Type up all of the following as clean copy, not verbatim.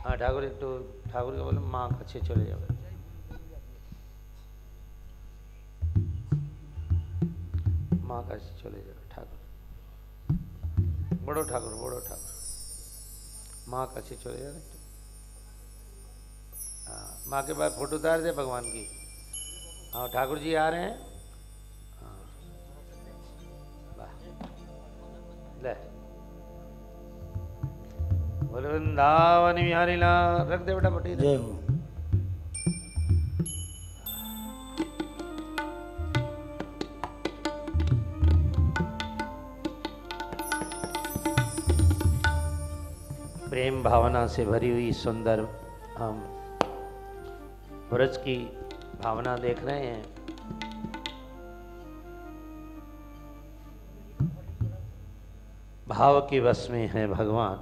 हाँ ठाकुर एक तो ठाकुर के बोले माँ अच्छे चले जाओ, माँ का चले जाओ ठाकुर, बड़ो ठाकुर माँ का चले जाओ। हाँ माँ के बाद फोटो उतार दे भगवान की। हाँ ठाकुर जी आ रहे हैं। हाँ ले बोले वृंदावन बिहारी लाल, रख दे बेटा पट्टी। जय हो। प्रेम भावना से भरी हुई सुंदर हम ब्रज की भावना देख रहे हैं। भाव के वश में है भगवान।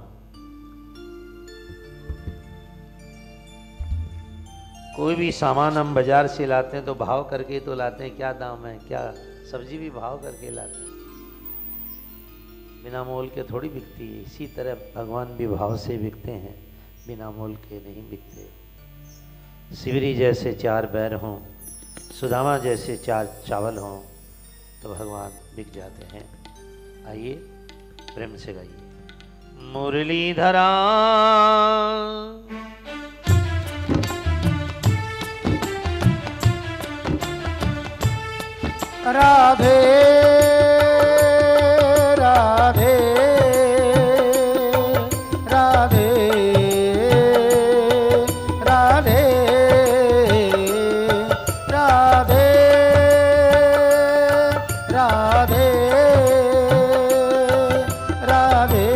कोई भी सामान हम बाजार से लाते हैं तो भाव करके तो लाते हैं, क्या दाम है, क्या सब्जी भी भाव करके लाते हैं, बिना मोल के थोड़ी बिकती है। इसी तरह भगवान भी भाव से बिकते हैं, बिना मोल के नहीं बिकते। शिवरी जैसे 4 बैर हों, सुदामा जैसे 4 चावल हों तो भगवान बिक जाते हैं। आइए प्रेम से गाइए। मुरलीधरा राधे राधे राधे राधे राधे राधे राधे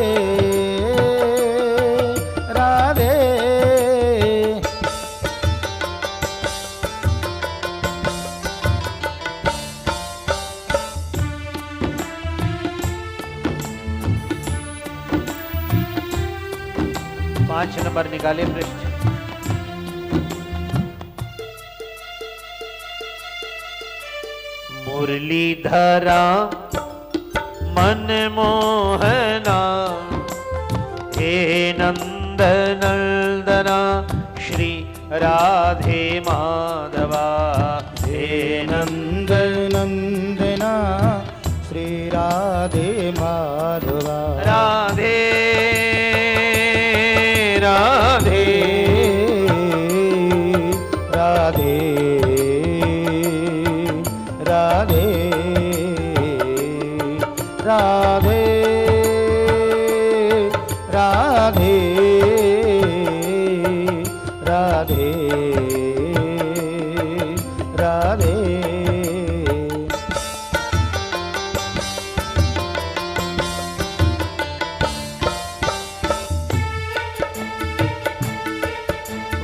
राधे। पाँच नंबर निकाले पृष्ठ। मुरलीधरा मन मोहना, हे नंद नंदना श्री राधे माधवा, हे नंद नंदना श्री राधे माधवा। राधे राधे राधे राधे राधे राधे राधे राधे।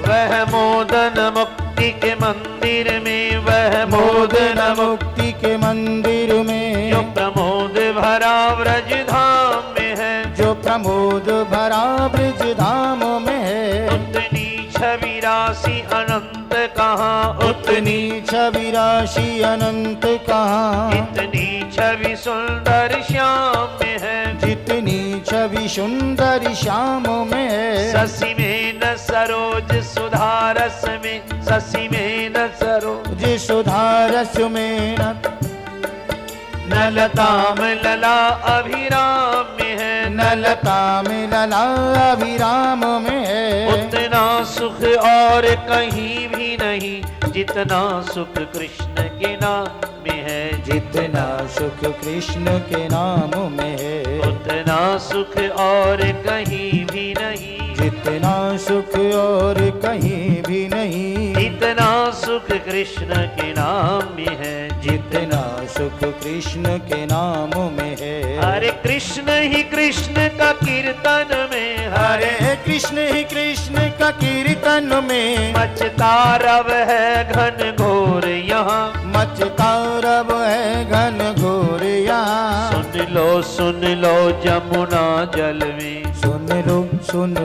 वह मोदन मुक्ति के मंदिर में, वह मोदन मुक्ति के मंदिर में, जो प्रमोद भरा व्रज धाम में है, जो प्रमोद भरा ब्रज धाम में है। उतनी छवि राशि अनंत कहाँ, उतनी छवि राशि अनंत कहाँ, इतनी छवि सुंदर श्याम में है, जितनी छवि सुंदर श्याम में है। शशि में न सरोज सुधारस में, शशि में न सरोज सुधारस में न लताम लला अभिराम में है, न लता में लला अभिराम में है। उतना सुख और कहीं भी नहीं, जितना सुख कृष्ण के नाम में है, जितना सुख कृष्ण के नाम में है। उतना सुख और कहीं भी नहीं, जितना सुख और कहीं भी नहीं, इतना सुख कृष्ण के नाम में है, जितना सुख कृष्ण के नाम में है। हरे कृष्ण ही कृष्ण का कीर्तन में, हरे कृष्ण ही कृष्ण का कीर्तन में, मचता रव है घन घोर यहाँ, मचता रव है घन घोर यहाँ। सुन लो जमुना जल में, सुन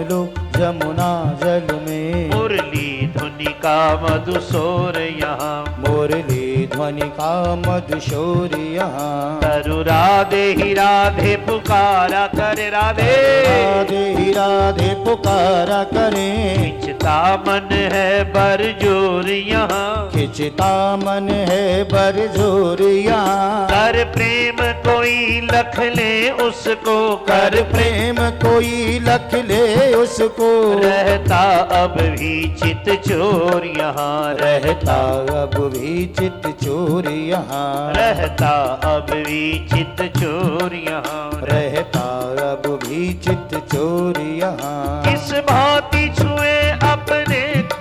लो जमुना जल में, मुरली धुनि का मधुशोर यहाँ, मुरली ध्वनि का मधुशोर यहाँ। तरु राधे ही राधे पुकारा करे राधे, राधे ही राधे पुकारा करें। खिंचता मन है बरजोर यहाँ, खिंचता मन है बरजोर यहाँ। कर प्रेम कोई लख ले उसको, कर प्रेम कोई लख ले उसको। रहता अब भी चित चोर यहाँ, रहता अब भी चित चोर यहाँ। रहता अब भी चित चोर यहाँ, रहता अब भी चित चोर यहाँ। किस भांति छुए अपने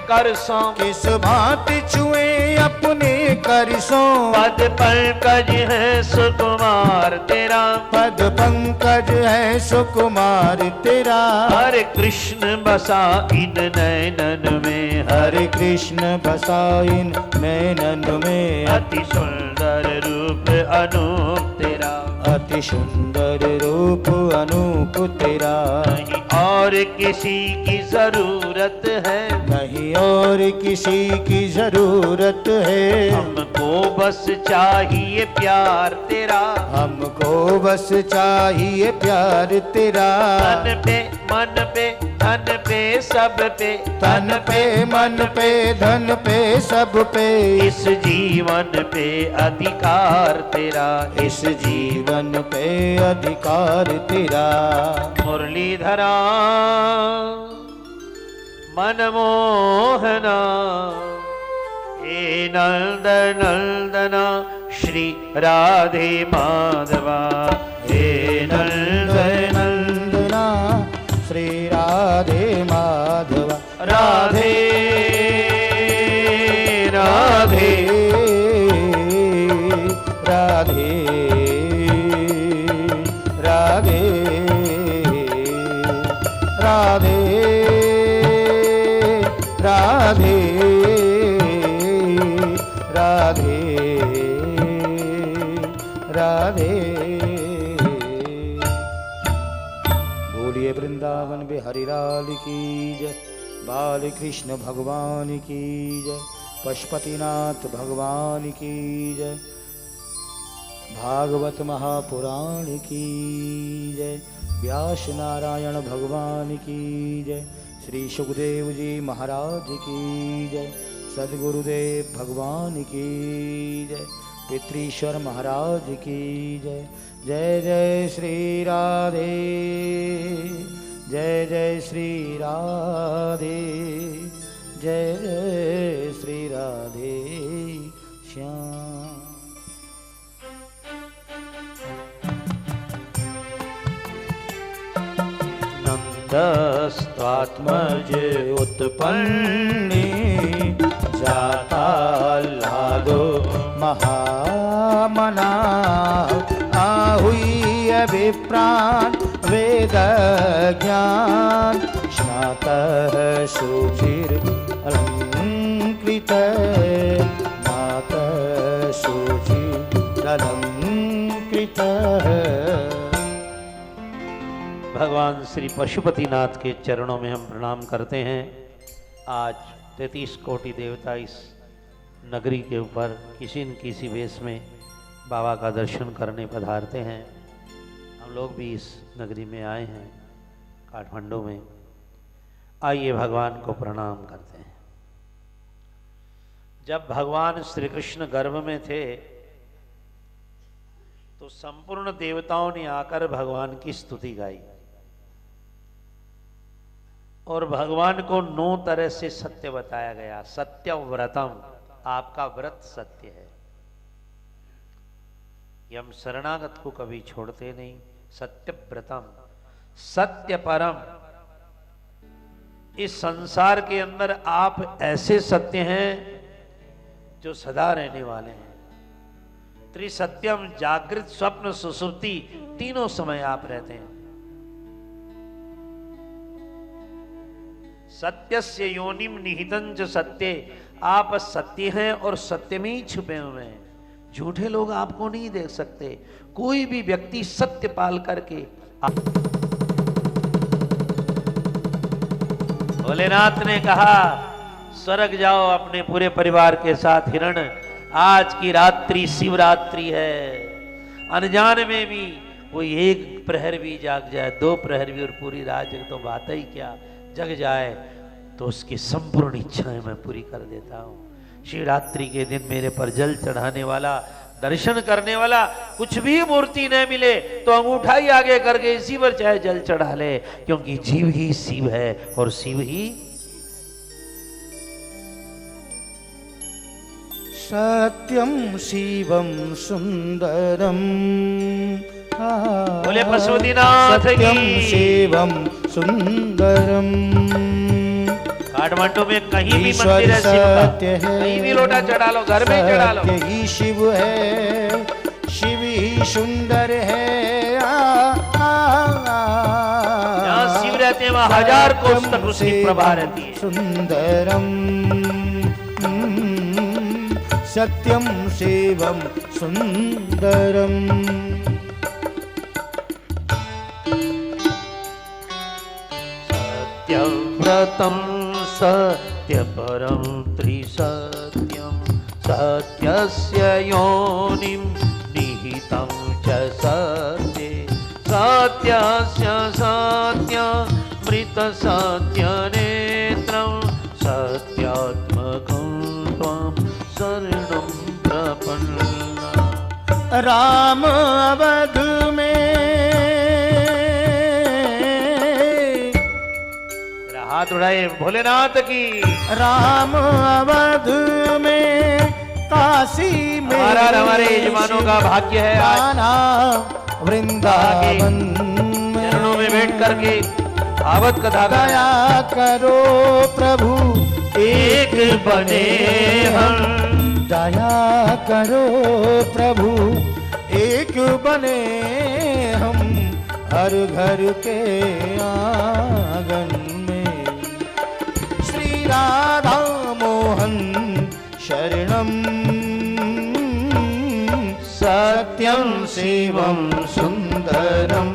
करसों, किस भांति छुए अपने करसों। पद पंकज है सुकुमार तेरा, पद पंकज है सुकुमार तेरा। हरे कृष्ण बसा इन नैनन में, हरे कृष्ण बसा इन नैनन में। अति सुंदर रूप अनूप तेरा, अति सुंदर रूप अनूप तेरा। नहीं और किसी की जरूरत है, नहीं और किसी की जरूरत है। हमको बस चाहिए प्यार तेरा, हमको बस चाहिए प्यार तेरा। तन पे मन पे धन पे सब पे, तन पे मन पे धन पे सब पे। इस जीवन पे अधिकार तेरा, इस जीवन पे अधिकार तेरा। मुरलीधरा मनमोहना, हे नंद नंदना श्री राधे माधवा। हे नंद नंदना श्री राधे माधवा। राधे राधे राधे राधे राधे राधे राधे राधे। बोलिए वृंदावन बिहारी लाल की जय। बाल कृष्ण भगवान की जय। पशुपतिनाथ भगवान की जय। भागवत महापुराण की जय। व्यास नारायण भगवान की जय। श्री सुखदेव जी महाराज की जय। सद्गुरुदेव भगवान की जय। पितृश्वर महाराज की जय। जय जय श्री राधे, जय जय श्री राधे, जय जय श्री राधे श्याम। नंदस्त्वात्मज उत्पन्ने जाता लादो महामना। आहुय विप्रान वेद ज्ञान। स्नातः शुचिर अलंकृत। स्नातः शुचिर अलंकृत। भगवान श्री पशुपतिनाथ के चरणों में हम प्रणाम करते हैं। आज 33 कोटि देवता इस नगरी के ऊपर किसी न किसी वेश में बाबा का दर्शन करने पधारते हैं। हम लोग भी इस नगरी में आए हैं काठमांडू में। आइए भगवान को प्रणाम करते हैं। जब भगवान श्री कृष्ण गर्भ में थे तो संपूर्ण देवताओं ने आकर भगवान की स्तुति गाई और भगवान को 9 तरह से सत्य बताया गया। सत्य व्रतम, आपका व्रत सत्य है। ये हम शरणागत को कभी छोड़ते नहीं। सत्य व्रतम, सत्य परम। इस संसार के अंदर आप ऐसे सत्य हैं जो सदा रहने वाले हैं। त्रिसत्यम, जागृत स्वप्न सुसुप्ति, तीनों समय आप रहते हैं। सत्यस्य योनिम निहितं च सत्ये, आप सत्य हैं और सत्य में ही छुपे हुए हैं। झूठे लोग आपको नहीं देख सकते। कोई भी व्यक्ति सत्य पाल करके भोलेनाथ ने कहा स्वर्ग जाओ अपने पूरे परिवार के साथ। हिरण आज की रात्रि शिवरात्रि है, अनजान में भी कोई एक प्रहर भी जाग जाए, 2 प्रहर भी और पूरी रात जग तो बात ही क्या, जग जाए तो उसकी संपूर्ण इच्छाएं मैं पूरी कर देता हूँ। शिवरात्रि के दिन मेरे पर जल चढ़ाने वाला, दर्शन करने वाला, कुछ भी मूर्ति न मिले तो अंगूठा ही आगे करके इसी पर चाहे जल चढ़ा ले, क्योंकि जीव ही शिव है और शिव ही सत्यम शिवम सुंदरम। बोले पशुपतिनाथ की। सत्यम शिवम सुंदरम। काठमांडू में कहीं भी मंदिर है शिव का, कहीं भी लोटा चढ़ा लो, घर में ही चढ़ा लो। सत्य ही शिव है, शिव ही सुंदर है। जहाँ शिव रहते हैं वहाँ 1000 कोस तक उसकी प्रभा रहती है। सुंदरम सत्यम शिवम सुंदरम। सत्यव्रतम सत्यपरम त्रिसत्यम, सत्यस्य योनिं निहितं च सत्ये, सत्यस्य सत्यमृत सत्यनेत्रं, सत्यात्मकं त्वं शरणं प्रपन्ना। राम अवध में, हाथ उठाए भोलेनाथ की। राम अवध में, काशी में हमारे यजमानों का भाग्य है आज वृंदावन में चरणों में बैठ करके भागवत कथा दया करो प्रभु एक बने हम। दया करो प्रभु एक बने हम, हर घर के आंगन में श्री राधा मोहन शरणम। सत्यम शिवम सुंदरम।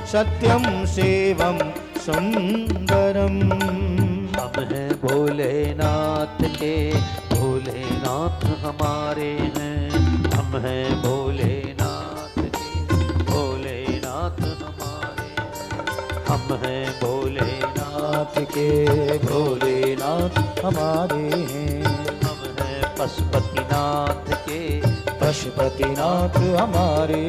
सत्यम शिवम सुंदरम। हम हैं भोलेनाथ के, भोलेनाथ हमारे हैं। हम हैं भोलेनाथ के, भोलेनाथ हमारे हैं। हम हैं भोलेनाथ के, भोलेनाथ हमारे हैं। हम हैं पशुपतिनाथ के, पशुपतिनाथ हमारे।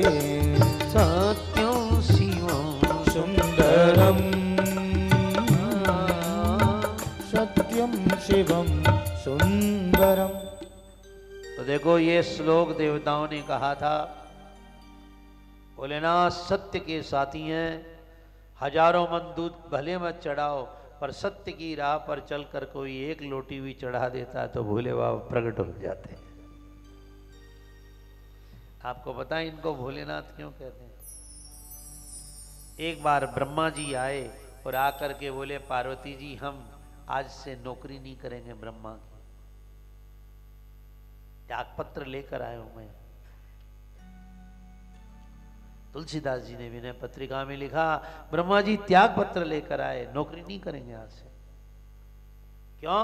सत्यम शिवम सुंदरम। सत्यम शिवम सुंदरम। तो देखो ये श्लोक देवताओं ने कहा था, भोलेनाथ सत्य के साथी हैं। हजारों मन दूध भले मत चढ़ाओ, पर सत्य की राह पर चलकर कोई एक लोटी भी चढ़ा देता है तो भोले बाबा प्रकट हो जाते हैं। आपको पता है इनको भोलेनाथ क्यों कहते हैं? एक बार ब्रह्मा जी आए और आकर के बोले, पार्वती जी हम आज से नौकरी नहीं करेंगे ब्रह्मा की, त्यागपत्र लेकर आए हूं मैं। तुलसीदास जी ने विनय पत्रिका में लिखा, ब्रह्मा जी त्यागपत्र लेकर आए, नौकरी नहीं करेंगे आज से। क्यों?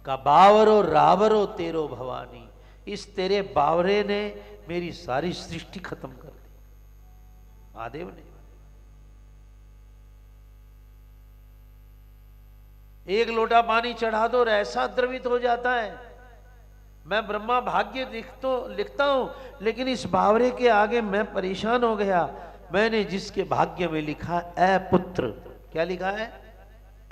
का बावरो रावरो तेरो भवानी, इस तेरे बावरे ने मेरी सारी सृष्टि खत्म कर दी। महादेव ने एक लोटा पानी चढ़ा दो और ऐसा द्रवित हो जाता है। मैं ब्रह्मा भाग्य लिखता हूं, लेकिन इस बावरे के आगे मैं परेशान हो गया। मैंने जिसके भाग्य में लिखा ए पुत्र, क्या लिखा है?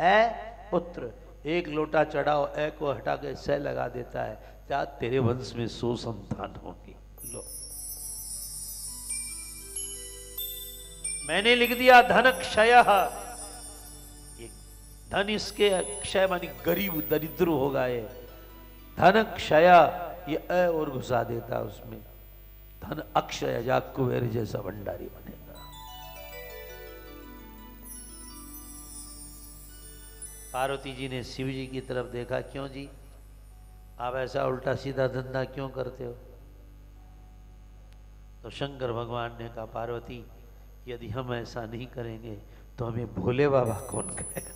ए पुत्र। एक लोटा चढ़ाओ, ए को हटा के सह लगा देता है, क्या तेरे वंश में 100 संतान होंगी। लो, मैंने लिख दिया धन क्षय। धन इसके क्षय मानी गरीब दरिद्र होगा। ये धन क्षय, ये अ और घुसा देता उसमें। धन अक्षय, जा कुबेर जैसा भंडारी बनेगा। पार्वती जी ने शिव जी की तरफ देखा, क्यों जी आप ऐसा उल्टा सीधा धंधा क्यों करते हो? तो शंकर भगवान ने कहा, पार्वती यदि हम ऐसा नहीं करेंगे तो हमें भोले बाबा कौन कहेगा?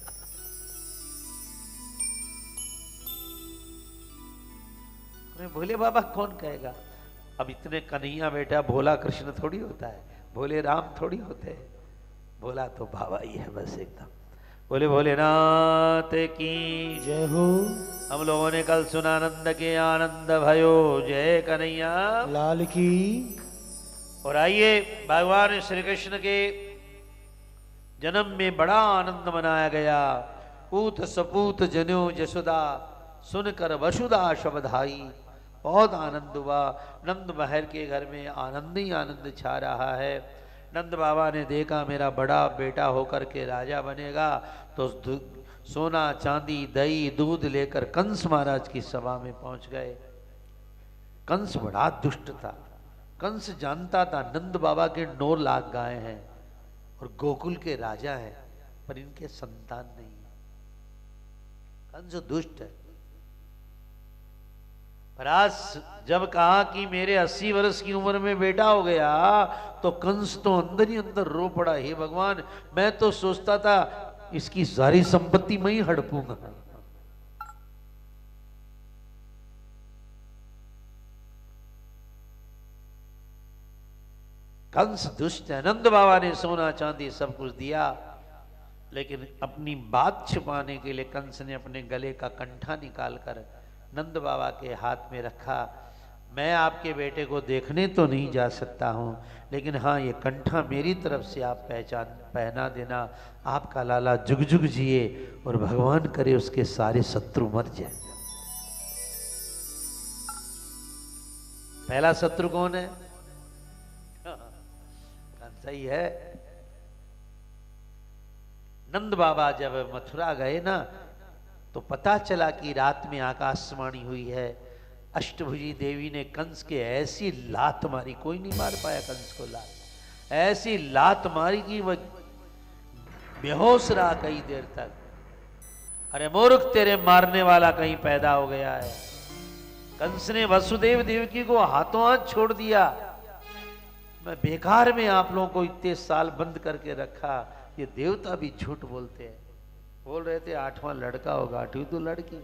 हमें भोले बाबा कौन कहेगा? अब इतने कन्हैया बेटा भोला कृष्ण थोड़ी होता है, भोले राम थोड़ी होते हैं, भोला तो बाबा ही है बस एकदम। बोले भोलेनाथ की जय हो। हम लोगों ने कल सुना आनंद के आनंद भयो, जय कन्हैया लाल की। और आइए भगवान श्री कृष्ण के जन्म में बड़ा आनंद मनाया गया। पूत सपूत जन्यो जसुदा, सुनकर वसुदा शबधाई। बहुत आनंद हुआ। नंद महर के घर में आनंद ही आनंद छा रहा है। नंद बाबा ने देखा मेरा बड़ा बेटा होकर के राजा बनेगा, तो सोना चांदी दही दूध लेकर कंस महाराज की सभा में पहुंच गए। कंस बड़ा दुष्ट था। कंस जानता था नंद बाबा के 9 लाख गाय हैं और गोकुल के राजा हैं, पर इनके संतान नहीं है। कंस दुष्ट है। पर आज जब कहा कि मेरे 80 वर्ष की उम्र में बेटा हो गया, तो कंस तो अंदर ही अंदर रो पड़ा। हे भगवान, मैं तो सोचता था इसकी सारी संपत्ति मैं ही हड़पूंगा। कंस दुष्ट है। नंद बाबा ने सोना चांदी सब कुछ दिया, लेकिन अपनी बात छुपाने के लिए कंस ने अपने गले का कंठा निकालकर नंद बाबा के हाथ में रखा। मैं आपके बेटे को देखने तो नहीं जा सकता हूं, लेकिन हाँ, ये कंठा मेरी तरफ से आप पहना देना। आपका लाला जुग जुग जिए और भगवान करे उसके सारे शत्रु मर जाए। पहला शत्रु कौन है? कंस ही है। नंद बाबा जब मथुरा गए ना, तो पता चला कि रात में आकाशवाणी हुई है। अष्टभुजी देवी ने कंस के ऐसी लात मारी, कोई नहीं मार पाया कंस को लात। ऐसी लात मारी कि वह बेहोश रहा कई देर तक। अरे मूर्ख, तेरे मारने वाला कहीं पैदा हो गया है। कंस ने वसुदेव देवकी को हाथों हाथ छोड़ दिया। मैं बेकार में आप लोगों को इतने साल बंद करके रखा। ये देवता भी झूठ बोलते हैं। बोल रहे थे 8वां लड़का होगा, 8वीं तो लड़की,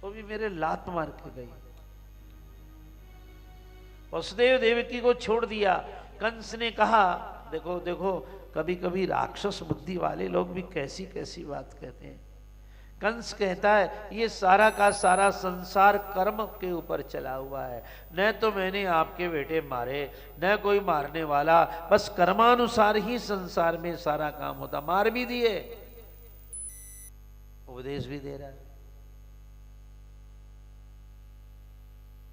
वो भी मेरे लात मार के गई। वसुदेव देवकी को छोड़ दिया। कंस ने कहा, देखो देखो, कभी कभी राक्षस बुद्धि वाले लोग भी कैसी कैसी बात कहते हैं। कंस कहता है ये सारा का सारा संसार कर्म के ऊपर चला हुआ है। न तो मैंने आपके बेटे मारे, न कोई मारने वाला, बस कर्मानुसार ही संसार में सारा काम होता। मार भी दिए, उपदेश भी दे रहा है।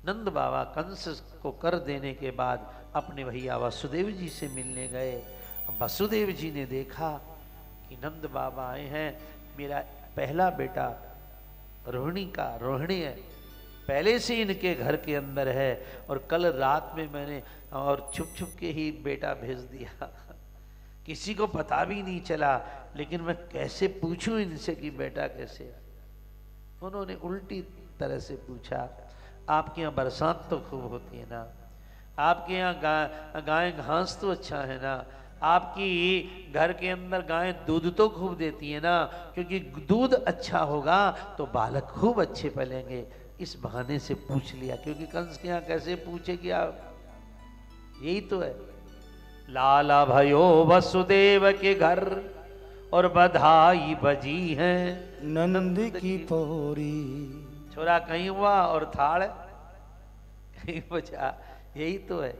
नंद बाबा कंस को कर देने के बाद अपने भैया वसुदेव जी से मिलने गए। वसुदेव जी ने देखा कि नंद बाबा आए हैं, मेरा पहला बेटा रोहिणी है, पहले से इनके घर के अंदर है, और कल रात में मैंने और छुप छुप के ही बेटा भेज दिया। किसी को पता भी नहीं चला, लेकिन मैं कैसे पूछूं इनसे कि बेटा कैसे? उन्होंने उल्टी तरह से पूछा, आपके यहाँ बरसात तो खूब होती है ना, आपके यहाँ गाय घास तो अच्छा है ना, आपकी घर के अंदर गायें दूध तो खूब देती है ना, क्योंकि दूध अच्छा होगा तो बालक खूब अच्छे पलेंगे। इस बहाने से पूछ लिया, क्योंकि कंस के यहाँ कैसे पूछे कि आप, यही तो है। लाला भयो वसुदेव के घर और बधाई बजी है नंद की पौरी। छोरा कहीं हुआ और थाड़ कहीं बचा, यही तो है।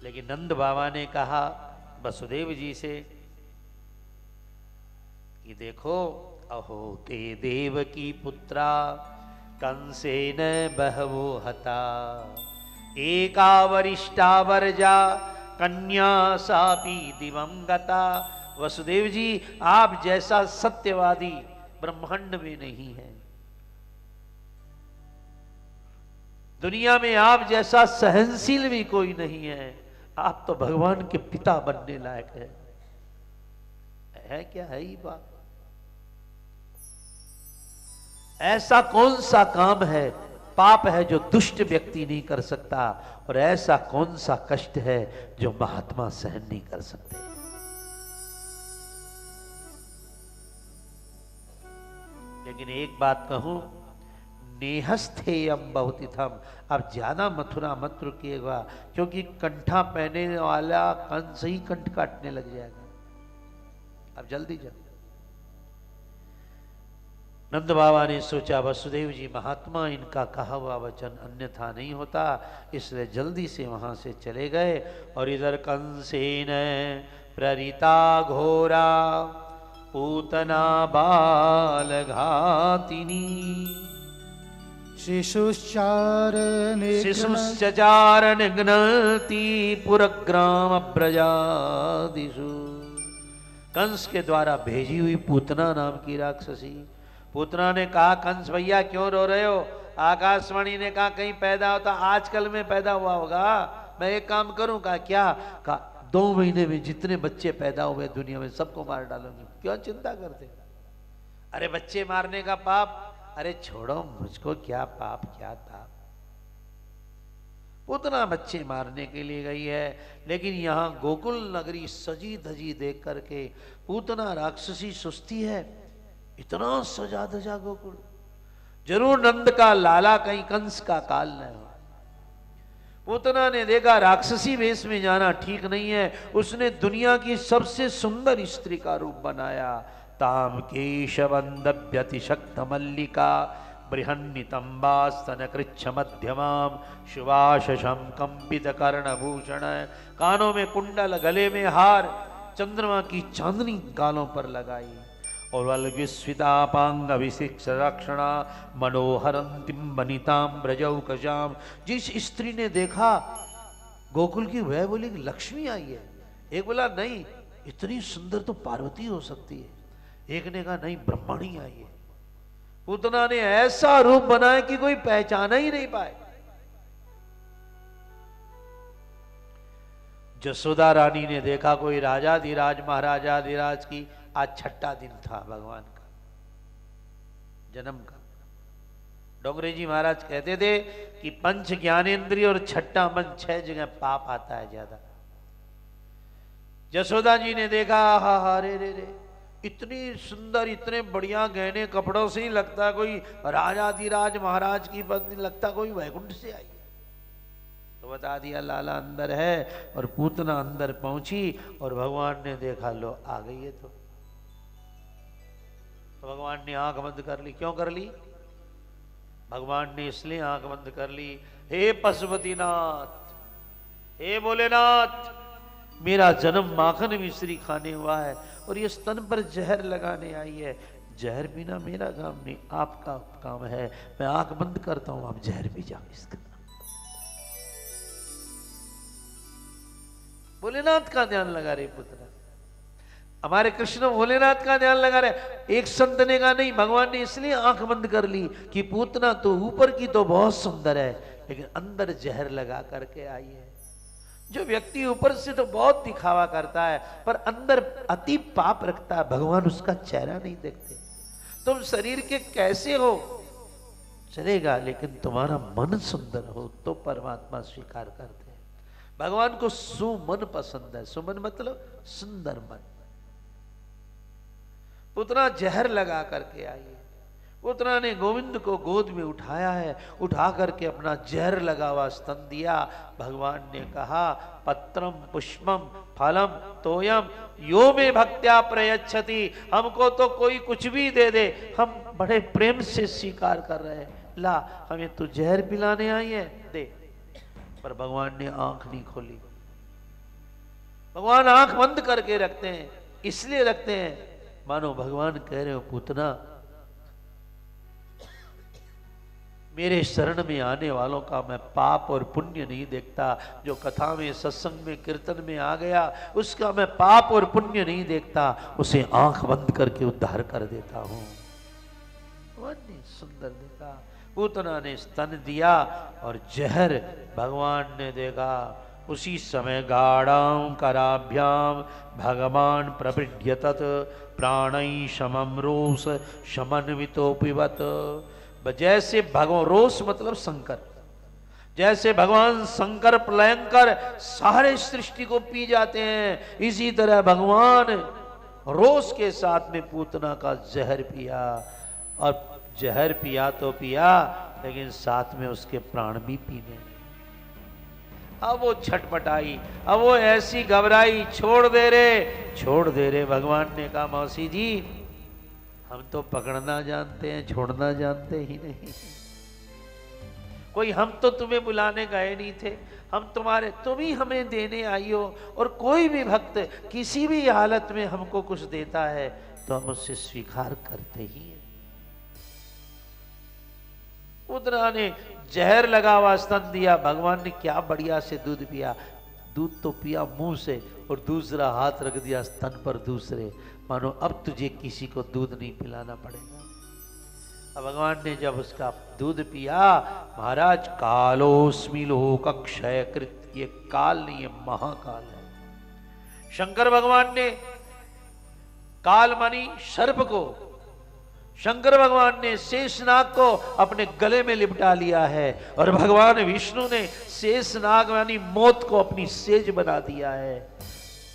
लेकिन नंद बाबा ने कहा वसुदेव जी से कि देखो, अहो ते देव की पुत्रा कंसेन बहवो हता, एका वरिष्ठा वर्जा कन्या सापी दिवंगता। वसुदेव जी, आप जैसा सत्यवादी ब्रह्मांड में नहीं है। दुनिया में आप जैसा सहनशील भी कोई नहीं है। आप तो भगवान के पिता बनने लायक है क्या? है ही बात। ऐसा कौन सा काम है, पाप है जो दुष्ट व्यक्ति नहीं कर सकता, और ऐसा कौन सा कष्ट है जो महात्मा सहन नहीं कर सकते। लेकिन एक बात कहूं, नेहस्थेयम बहुतिथम, अब ज्यादा मथुरा मत रुकिएगा, क्योंकि कंठा पहनने वाला कंस ही कंठ काटने लग जाएगा। अब जल्दी जल्दी। नंद बाबा ने सोचा वसुदेव जी महात्मा, इनका कहा हुआ वचन अन्यथा नहीं होता, इसलिए जल्दी से वहां से चले गए। और इधर कंसेन प्ररीता घोरा पूतना बाल घातिनी शिशुश्चार निघ्नति पुरग्राम ब्रजादिषु। कंस के द्वारा भेजी हुई पूतना नाम की राक्षसी। पूतना ने कहा, कंस भैया क्यों रो रहे हो? आकाशवाणी ने कहा कहीं पैदा होता आजकल में पैदा हुआ होगा, मैं एक काम करूं। कहा क्या? कहा 2 महीने में जितने बच्चे पैदा हुए दुनिया में सबको मार डालूंगी। क्यों चिंता करते? अरे बच्चे मारने का पाप, अरे छोड़ो, मुझको क्या पाप क्या ताप। पूतना बच्चे मारने के लिए गई है, लेकिन यहां गोकुल नगरी सजी धजी देख करके पूतना राक्षसी सुस्ती है। इतना सजा धजा गोकुल, जरूर नंद का लाला कहीं कंस का काल न हो। पूतना ने देखा राक्षसी वेश में जाना ठीक नहीं है, उसने दुनिया की सबसे सुंदर स्त्री का रूप बनाया। ताम केशवंदभ्यति शक्त मल्लिका बृहन्नितंबास्तन कृच्छ मध्यमाम शुभाशम कंपित कर्णभूषण। कानों में कुंडल, गले में हार, चंद्रमा की चांदनी गालों पर लगाई। और वल्गिस्वितापांग विशिक्ष रक्षणा मनोहरंतिम बनिताम ब्रजौकशाम। जिस स्त्री ने देखा गोकुल की, वह बोली लक्ष्मी आई है। एक बोला नहीं, इतनी सुंदर तो पार्वती हो सकती है। एक ने कहा नहीं, ब्रह्मणी आई है। पूतना ने ऐसा रूप बनाया कि कोई पहचाना ही नहीं पाए। जसोदा रानी ने देखा कोई राजाधिराज महाराजाधिराज की, आज 6ठा दिन था भगवान का जन्म का। डोंगरे जी महाराज कहते थे कि पंच ज्ञानेंद्रिय और 6ठा मन, 6 जगह पाप आता है ज्यादा। जसोदा जी ने देखा, हा रे रे रे, इतनी सुंदर, इतने बढ़िया गहने कपड़ों से ही लगता कोई राजाधिराज महाराज की पत्नी, लगता कोई वैकुंठ से आई। तो बता दिया लाला अंदर है। और पूतना अंदर पहुंची और भगवान ने देखा, लो आ गई है। तो भगवान ने आंख बंद कर ली। क्यों कर ली? भगवान ने इसलिए आंख बंद कर ली, हे पशुपतिनाथ, हे भोलेनाथ, मेरा जन्म माखन मिश्री खाने हुआ है और ये स्तन पर जहर लगाने आई है। जहर पीना मेरा काम नहीं, आपका काम है। मैं आंख बंद करता हूं, आप जहर पी जाओ इसका। भोलेनाथ का ध्यान लगा रहे पुत्र, हमारे कृष्ण भोलेनाथ का ध्यान लगा रहे। एक संत ने कहा नहीं, भगवान ने इसलिए आंख बंद कर ली कि पूतना तो ऊपर की तो बहुत सुंदर है, लेकिन अंदर जहर लगा करके आई है। जो व्यक्ति ऊपर से तो बहुत दिखावा करता है पर अंदर अति पाप रखता है, भगवान उसका चेहरा नहीं देखते। तुम शरीर के कैसे हो चलेगा, लेकिन तुम्हारा मन सुंदर हो तो परमात्मा स्वीकार करते हैं। भगवान को सुमन पसंद है। सुमन मतलब सुंदर मन। पुतना जहर लगा करके आई है। पुतना ने गोविंद को गोद में उठाया है, उठा करके अपना जहर लगा हुआ स्तन दिया। भगवान ने कहा, पत्रम पुष्पम फलम तोयम यो में भक्त्या प्रयच्छति। हमको तो कोई कुछ भी दे दे, हम बड़े प्रेम से स्वीकार कर रहे हैं। ला, हमें तू जहर पिलाने आई है, दे। पर भगवान ने आंख नहीं खोली। भगवान आंख बंद करके रखते हैं, इसलिए रखते हैं मानो भगवान कह रहे हो, पूतना मेरे शरण में आने वालों का मैं पाप और पुण्य नहीं देखता। जो कथा में, सत्संग में, कीर्तन में आ गया, उसका मैं पाप और पुण्य नहीं देखता, उसे आंख बंद करके उद्धार कर देता हूं। सुंदर देखा, पूतना ने स्तन दिया और जहर भगवान ने देखा। उसी समय गाढ़ां कराभ्याम भगवान प्रपीड्य तत् प्राणै शमं रोष शमन्वितोपिवत। जैसे भगवान, रोष मतलब शंकर, जैसे भगवान शंकर प्रलयंकर सारे सृष्टि को पी जाते हैं, इसी तरह भगवान रोष के साथ में पूतना का जहर पिया। और जहर पिया तो पिया, लेकिन साथ में उसके प्राण भी पीने लगे। अब वो छटपटाई, अब वो ऐसी घबराई, छोड़ दे रे। भगवान ने कहा मौसी जी, हम तो पकड़ना जानते हैं, छोड़ना जानते ही नहीं। कोई हम तो तुम्हें बुलाने गए नहीं थे, हम तुम ही हमें देने आई हो। और कोई भी भक्त किसी भी हालत में हमको कुछ देता है तो हम उससे स्वीकार करते ही हैं। उदरा ने जहर लगा हुआ स्तन दिया, भगवान ने क्या बढ़िया से दूध पिया। दूध तो पिया मुंह से और दूसरा हाथ रख दिया स्तन पर दूसरे, मानो अब तुझे किसी को दूध नहीं पिलाना पड़ेगा। अब भगवान ने जब उसका दूध पिया, महाराज कालोस्मि लोक क्षय कृत, ये काल नहीं, ये महाकाल है। शंकर भगवान ने काल मानी सर्प को, शंकर भगवान ने शेषनाग को अपने गले में लिपटा लिया है, और भगवान विष्णु ने शेषनाग यानी मौत को अपनी सेज बना दिया है।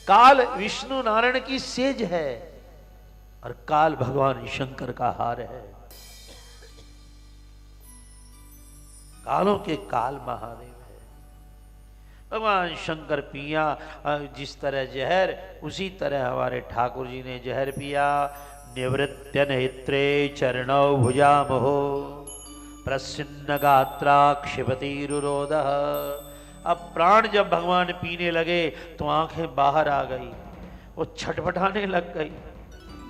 काल विष्णु नारायण की सेज है और काल भगवान शंकर का हार है। कालों के काल महादेव है। भगवान शंकर पिया जिस तरह जहर, उसी तरह हमारे ठाकुर जी ने जहर पिया। निवृत्य नेत्रे चरणौ भुजामहो प्रसन्न गात्रा क्षिपतिरुरोध। अब प्राण जब भगवान पीने लगे तो आंखें बाहर आ गई, वो छटपटाने लग गई,